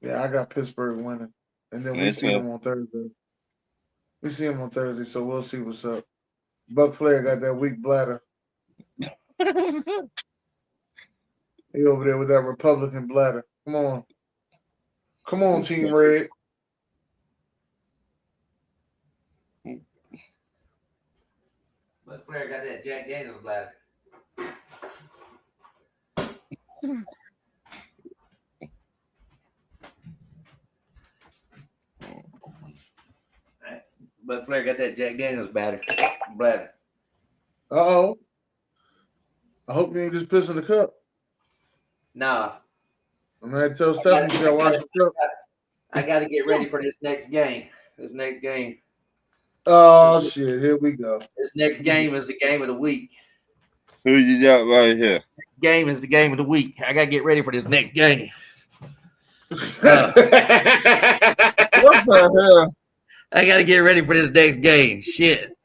Yeah, I got Pittsburgh winning. And then we see them on Thursday. We see them on Thursday, so we'll see what's up. Buck Flair got that weak bladder. He over there with that Republican bladder. Come on. Come on, Team Red. Buck Flair got that Jack Daniels bladder. Buck Flair got that Jack Daniels bladder. Uh-oh. I hope you ain't just pissing the cup. Nah. I'm going to tell Stephanie you got to watch the cup. I got to get ready for this next game. Oh, shit. Here we go. This next game is the game of the week. Who you got right here? Game is the game of the week. I got to get ready for this next game. What the hell? I got to get ready for this next game. Shit.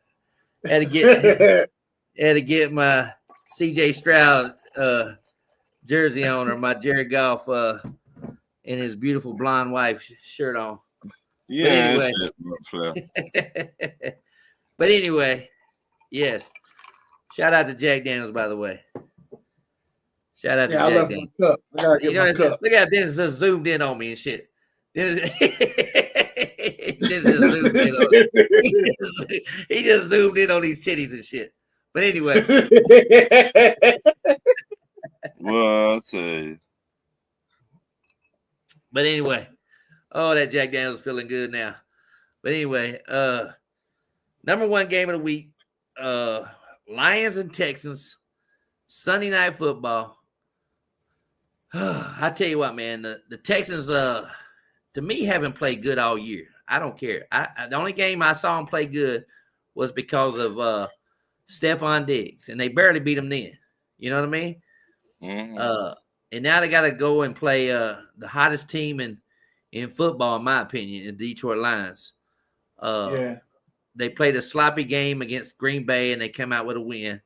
Had to get my CJ Stroud jersey on or my Jared Goff and his beautiful blonde wife shirt on. Yeah, but anyway, yes. Shout out to Jack Daniels, by the way. Shout out to Jack Daniels. My cup. I gotta get my cup. Look how Dennis just zoomed in on me and shit. Dennis just zoomed in on me. He just zoomed in on these titties and shit. But anyway. Well, I'll tell you. But anyway. Oh, that Jack Daniels is feeling good now. But anyway, number one game of the week, Lions and Texans, Sunday Night Football. I tell you what, man, the Texans, to me, haven't played good all year. I don't care. The only game I saw them play good was because of Stephon Diggs, and they barely beat them then. You know what I mean? Mm-hmm. And now they got to go and play the hottest team in football, in my opinion, the Detroit Lions. They played a sloppy game against Green Bay, and they came out with a win.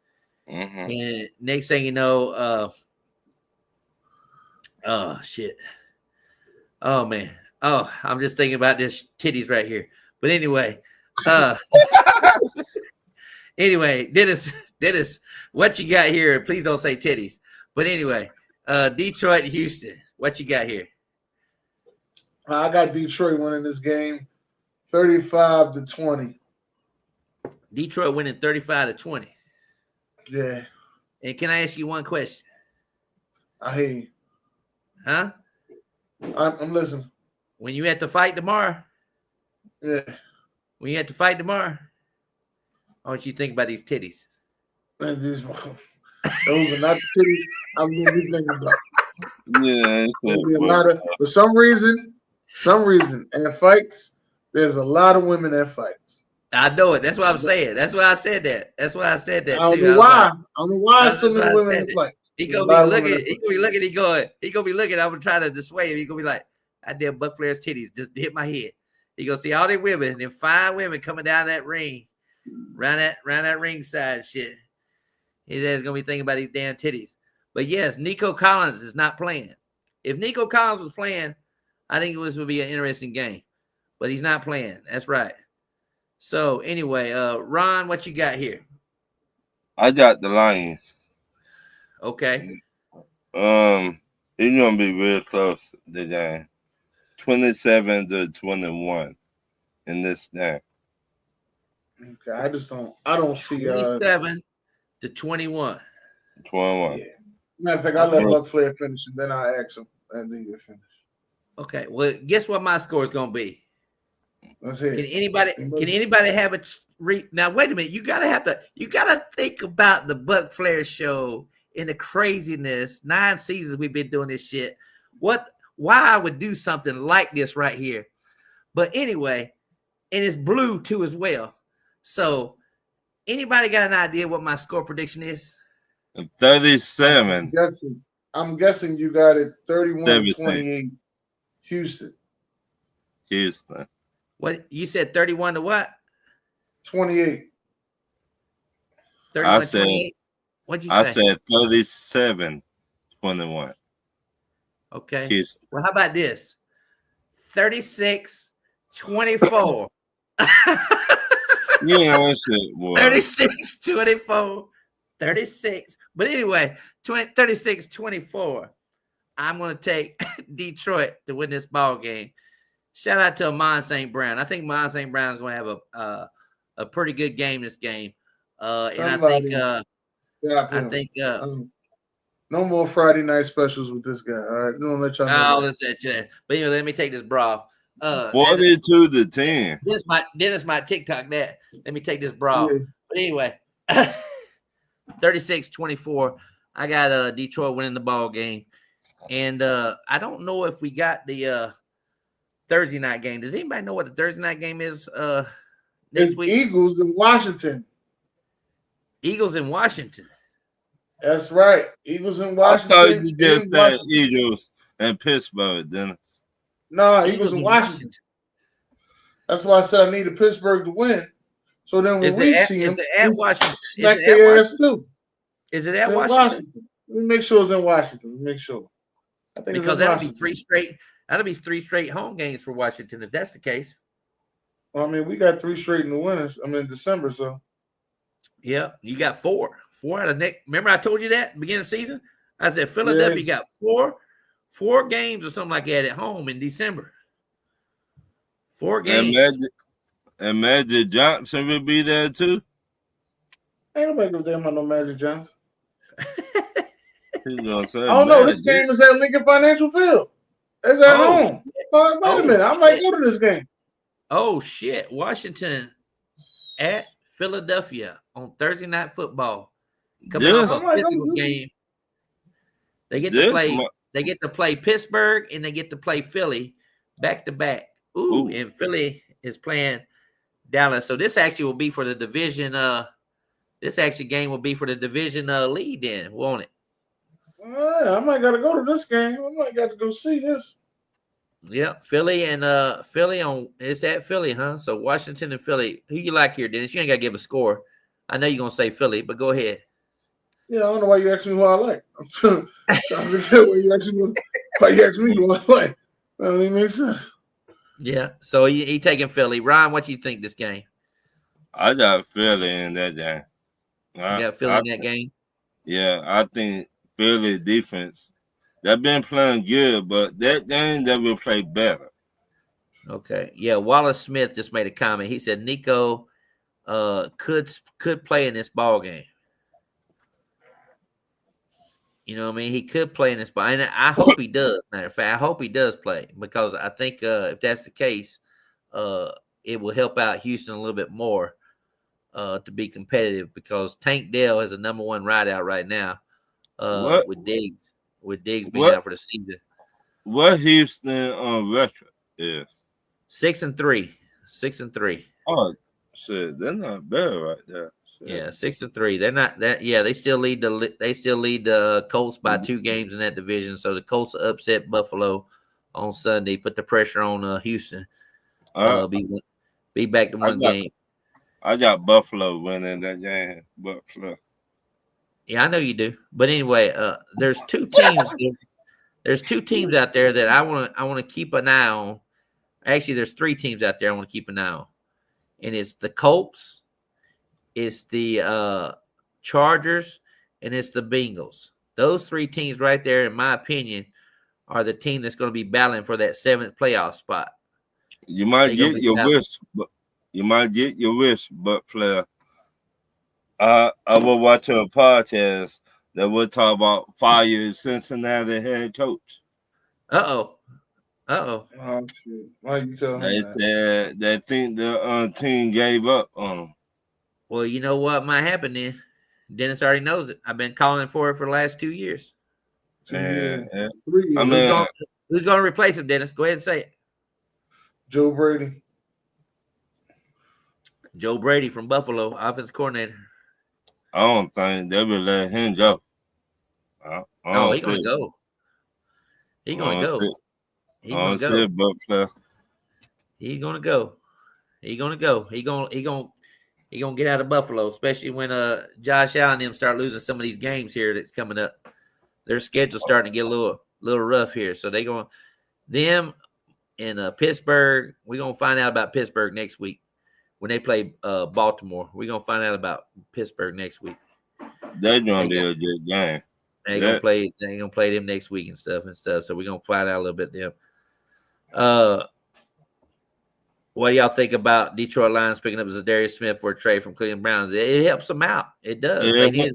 Mm-hmm. And next thing you know, oh, shit. Oh, man. Oh, I'm just thinking about this titties right here. But anyway, Dennis, what you got here? Please don't say titties. But anyway, Detroit, Houston, what you got here? I got Detroit winning this game 35-20. Detroit winning 35-20. Yeah. And can I ask you one question? I hear you. Huh? I'm listening. When you have to fight tomorrow? Yeah. When you have to fight tomorrow? I want you to think about these titties. And those are not the titties I'm going to be thinking about. Yeah. Be a lot of, for some reason, at fights, there's a lot of women at fights. I know it. That's what I'm saying. That's why I said that. That's why I said that. I don't know why. I don't know why so many women at fights. He gonna be looking. He gonna be looking. I'm gonna try to dissuade him. He gonna be like, "I did Buck Flair's titties just hit my head." He gonna see all these women, then 5 women coming down that ring, round that ringside shit. His ass gonna be thinking about these damn titties. But yes, Nico Collins is not playing. If Nico Collins was playing, I think this would be an interesting game. But he's not playing. That's right. So anyway, Ron, what you got here? I got the Lions. Okay. It's gonna be real close, the game. 27-21 in this game. Okay, I don't see 27-21. 21. Yeah. Matter of fact, I'll let Buck Flair finish and then I'll ask him and then you finish. Okay. Well, guess what my score is gonna be? Let's hear it. Can anybody have a now? Wait a minute. You gotta think about the Buck Flair show and the craziness. 9 seasons we've been doing this shit. Why I would do something like this right here. But anyway, and it's blue too as well. So anybody got an idea what my score prediction is? 37. I'm guessing you got it 31-28 Houston. What you said 31 to what? 28. 31 28. What'd you say? I said 37-21. Okay. Houston. Well, how about this? 36-24. Yeah, shit, boy. 36-24. 36. But anyway, 36-24. I'm going to take Detroit to win this ball game. Shout out to Amon St. Brown. I think Amon St. Brown is going to have a pretty good game this game. And I think no more Friday night specials with this guy. All right, don't let y'all know. That's that. But anyway, let me take this brawl. 42-10. Dennis might TikTok that. Let me take this brawl. Yeah. But anyway, 36-24. I got Detroit winning the ball game. And I don't know if we got the Thursday night game. Does anybody know what the Thursday night game is next week? Eagles in Washington. Eagles in Washington. That's right. Eagles in Washington. I thought you just said Eagles and Pittsburgh, Dennis. No, Eagles in Washington. That's why I said I needed Pittsburgh to win. So then when we see them, is it at Washington? Is it at Washington? Let me make sure it's in Washington. Let me make sure. I think because that'll be 3 straight. That'll be 3 straight home games for Washington if that's the case. Well, I mean, we got 3 straight in the winners. I mean, December, so. Yeah, you got 4. 4 out of next. Remember I told you that beginning of the season? I said Philadelphia got 4 games or something like that at home in December. 4 games. And Magic Johnson will be there too. Ain't nobody give a damn about no Magic Johnson. He's gonna say, I don't know. This game is at Lincoln Financial Field. It's at home. Wait a minute. I might go to this game. Oh, shit. Washington at Philadelphia on Thursday Night Football. Coming off a physical game. They get to play. They get to play Pittsburgh and they get to play Philly back to back. Ooh, and Philly is playing Dallas. So this actually will be for the division. This actually game will be for the division lead. Then won't it? I might gotta go to this game. I might got to go see this. Yeah, Philly and Philly on. It's at Philly, huh? So Washington and Philly. Who you like here, Dennis? You ain't gotta give a score. I know you're gonna say Philly, but go ahead. Yeah, I don't know why you asked me who I like. I'm trying to figure why you asked me who I like. That doesn't even make sense. Yeah, so he taking Philly. Ryan, what you think this game? I got Philly in that game. You got Philly in that game? Yeah, I think Philly defense, they've been playing good, but that game they will play better. Okay. Yeah, Wallace Smith just made a comment. He said Nico could play in this ball game. You know what I mean? He could play in this ball. And I hope he does. Matter of fact, I hope he does play because I think if that's the case, it will help out Houston a little bit more to be competitive because Tank Dell is a number 1 rideout right now with Diggs. With Diggs being out for the season. What Houston record is? 6-3. 6-3. Oh shit, they're not bad right there. Shit. Yeah, 6-3. They're not that. Yeah, they still lead the Colts by 2 games in that division. So the Colts upset Buffalo on Sunday, put the pressure on Houston. Be back to 1 game. I got Buffalo winning that game. Buffalo. Yeah, I know you do. But anyway, there's 2 teams. There's 2 teams out there that I want to keep an eye on. Actually, there's 3 teams out there I want to keep an eye on, and it's the Colts, it's the Chargers, and it's the Bengals. Those 3 teams right there, in my opinion, are the team that's going to be battling for that 7th playoff spot. You might get your wish, but Flair. I was watching a podcast that would talk about fire Cincinnati head coach. Oh, shit. Why you telling They said they think the team gave up on them. Well, you know what might happen then? Dennis already knows it. I've been calling for it for the last 2 years. 2 years. 3 years. I mean, who's going to replace him, Dennis? Go ahead and say it. Joe Brady. Joe Brady from Buffalo, offensive coordinator. I don't think they will let him go. No, he's going to go. He's going to go. He's going to go. He's going to go. He's going to go. He's going to get out of Buffalo, especially when Josh Allen and them start losing some of these games here that's coming up. Their schedule's starting to get a little rough here. So them in Pittsburgh, we're going to find out about Pittsburgh next week when they play Baltimore. We're going to find out about Pittsburgh next week. They're going to be a good game. They're going to play them next week and stuff. So we're going to find out a little bit them. What do y'all think about Detroit Lions picking up Zadarius Smith for a trade from Cleveland Browns? It helps them out. It does. They need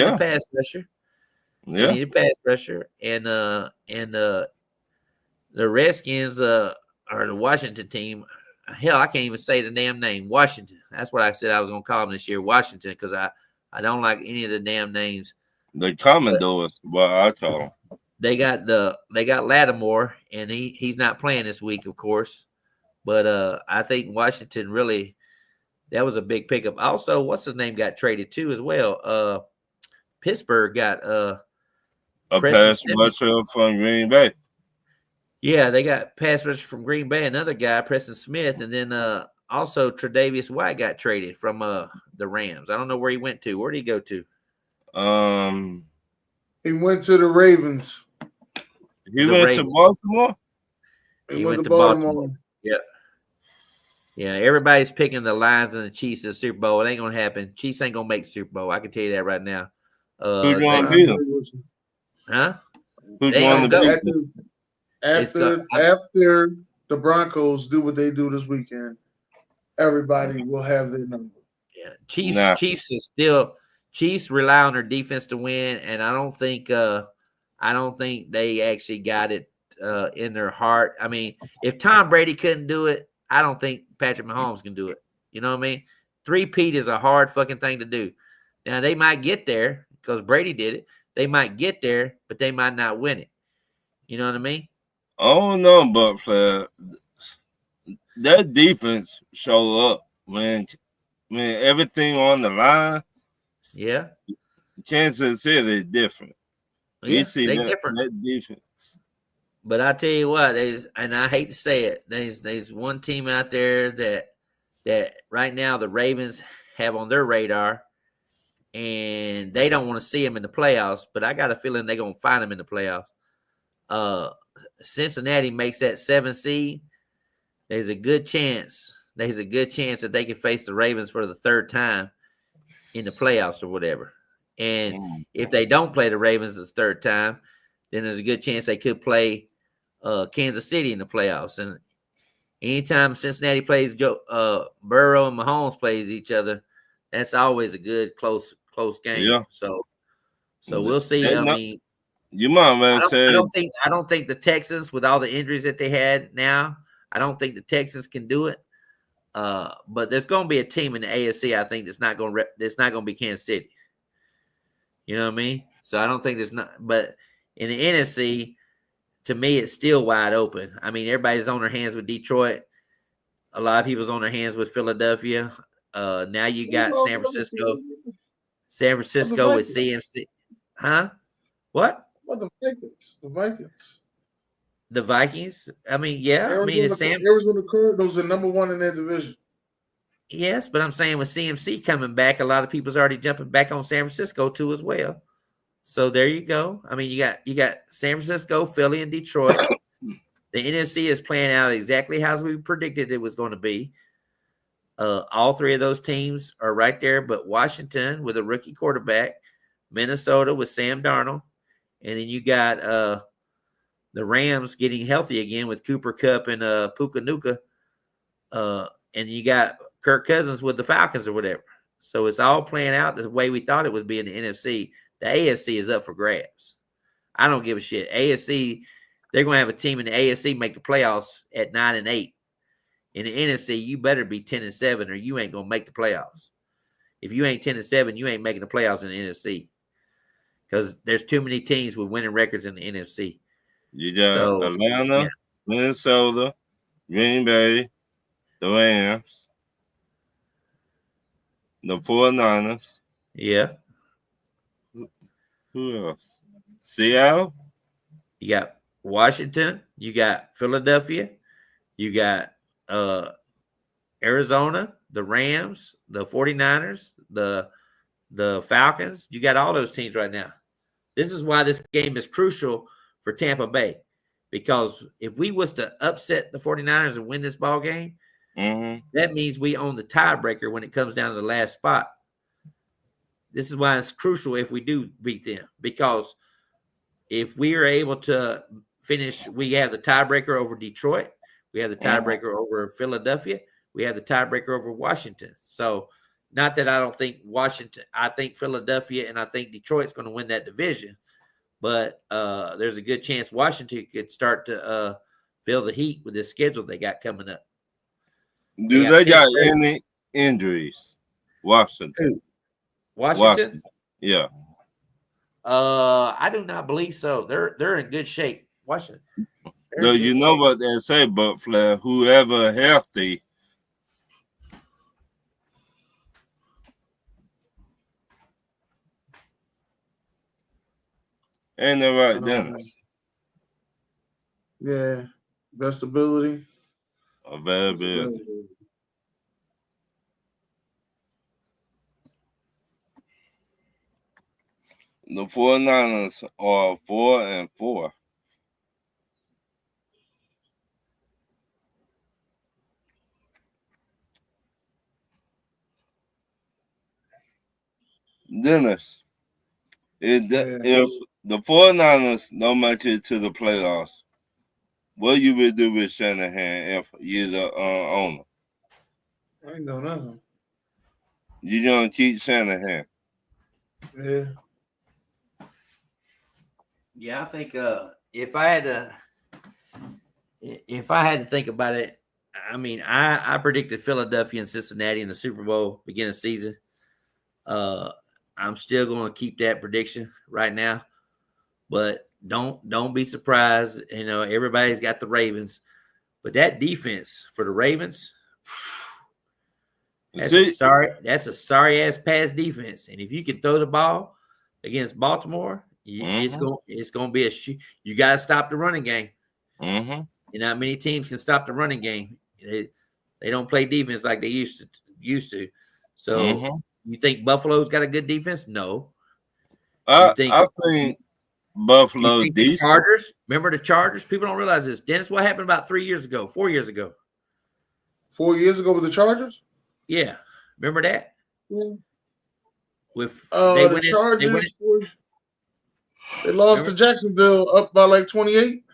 a pass rusher. Yeah. They need a pass rusher. And the Redskins or the Washington team, hell, I can't even say the damn name. Washington. That's what I said I was going to call them this year, Washington, because I don't like any of the damn names. The Commodores, what I call them. They got Lattimore, and he's not playing this week, of course. But I think Washington really, that was a big pickup. Also, what's his name got traded too as well. Pittsburgh got a pass rusher from Green Bay. Yeah, they got pass rusher from Green Bay, another guy, Preston Smith, and then also Tre'Davious White got traded from the Rams. I don't know where he went to. Where did he go to? He went to the Ravens. He went to Baltimore? He went to Baltimore. Yeah. Yeah, everybody's picking the Lions and the Chiefs in the Super Bowl. It ain't gonna happen. Chiefs ain't gonna make Super Bowl. I can tell you that right now. Who's going to They, beat them? huh? Who's They going ain't to gonna beat go. them? After the Broncos do what they do this weekend, everybody will have their number. Yeah, Nah. Chiefs rely on their defense to win, and I don't think they actually got it in their heart. I mean, if Tom Brady couldn't do it, I don't think Patrick Mahomes can do it. You know what I mean? Three-peat is a hard fucking thing to do. Now they might get there because Brady did it. They might get there, but they might not win it. You know what I mean? Oh no, but Flair, that defense show up when everything on the line. Yeah. Kansas City is different. We see that defense. But I tell you what, and I hate to say it, there's one team out there that right now the Ravens have on their radar, and they don't want to see them in the playoffs. But I got a feeling they're gonna find them in the playoffs. Cincinnati makes that 7 seed. There's a good chance that they can face the Ravens for the third time in the playoffs or whatever. And if they don't play the Ravens the third time, then there's a good chance they could play Kansas City in the playoffs. And anytime Cincinnati plays Burrow and Mahomes plays each other, that's always a good close game. Yeah. So we'll see. I mean, you might well say I don't think the Texans, with all the injuries that they had now, I don't think the Texans can do it. But there's going to be a team in the AFC, I think, that's not going to be Kansas City. You know what I mean? So I don't think there's not. But in the NFC, to me, it's still wide open. I mean, everybody's on their hands with Detroit. A lot of people's on their hands with Philadelphia. Now you got San Francisco with CMC. Huh? What? What the Vikings? The Vikings? I mean, yeah. Arizona Cardinals are number one in their division. Yes, but I'm saying with CMC coming back, a lot of people's already jumping back on San Francisco too as well. So there you go. I mean, you got San Francisco, Philly, and Detroit. The NFC is playing out exactly how we predicted it was going to be. All three of those teams are right there, but Washington with a rookie quarterback, Minnesota with Sam Darnold, and then you got the Rams getting healthy again with Cooper Kupp and Puka Nuka, and you got Kirk Cousins with the Falcons or whatever. So it's all playing out the way we thought it would be in the NFC. The AFC is up for grabs. I don't give a shit. AFC, they're going to have a team in the AFC make the playoffs at 9-8. In the NFC, you better be 10-7 or you ain't going to make the playoffs. If you ain't 10-7, you ain't making the playoffs in the NFC because there's too many teams with winning records in the NFC. You got Atlanta, Minnesota, Green Bay, the Rams, the 49ers. Yeah. Who else? Seattle. You got Washington. You got Philadelphia. You got Arizona, the Rams, the 49ers, the Falcons. You got all those teams right now. This is why this game is crucial for Tampa Bay. Because if we was to upset the 49ers and win this ball game, that means we own the tiebreaker when it comes down to the last spot. This is why it's crucial if we do beat them. Because if we are able to finish, we have the tiebreaker over Detroit. We have the tiebreaker over Philadelphia. We have the tiebreaker over Washington. So not that I don't think Washington, I think Philadelphia and I think Detroit's going to win that division. But there's a good chance Washington could start to feel the heat with this schedule they got coming up. Do they got any injuries? Washington. Yeah. I do not believe so. They're in good shape. Washington. So you know what they say, but Flair, whoever healthy. Ain't that right, Dennis? Yeah. Best ability. Availability. The 49ers are 4-4. Dennis, if the 49ers don't make it to the playoffs, what you would do with Shanahan if you're the owner? I ain't doing nothing. You gonna keep Shanahan? Yeah. Yeah, I think if I had to think about it, I mean, I predicted Philadelphia and Cincinnati in the Super Bowl beginning of season. I'm still going to keep that prediction right now, but don't be surprised. You know, everybody's got the Ravens, but that defense for the Ravens, that's a sorry ass pass defense. And if you can throw the ball against Baltimore, it's gonna be you got to stop the running game. Mm-hmm. You know, many teams can stop the running game. They don't play defense like they used to. So you think Buffalo's got a good defense? No. I think Buffalo's decent. Chargers? Remember the Chargers? People don't realize this. Dennis, what happened about 4 years ago? 4 years ago. 4 years ago with the Chargers? Yeah. Remember that? Yeah. With the Chargers, they lost to Jacksonville up by like 28.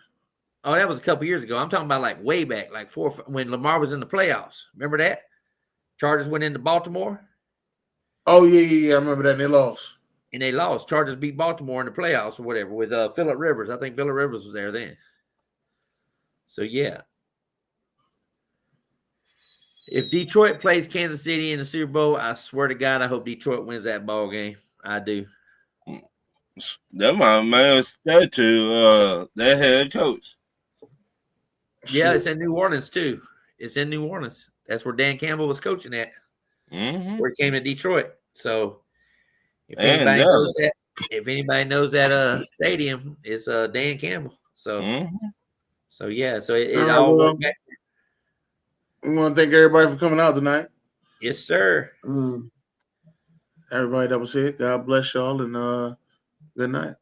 Oh, that was a couple years ago. I'm talking about like way back, like when Lamar was in the playoffs. Remember that? Chargers went into Baltimore. Oh, yeah. I remember that. And they lost. And they lost. Chargers beat Baltimore in the playoffs or whatever with Phillip Rivers. I think Phillip Rivers was there then. So, yeah. If Detroit plays Kansas City in the Super Bowl, I swear to God, I hope Detroit wins that ball game. I do. That might man statue their head coach. Yeah, it's in New Orleans too. It's in New Orleans. That's where Dan Campbell was coaching at. Where he came to Detroit. So if anybody knows that stadium, it's Dan Campbell. So so yeah, so it all went back. We want to thank everybody for coming out tonight. Yes, sir. Everybody that was here, God bless y'all and good night.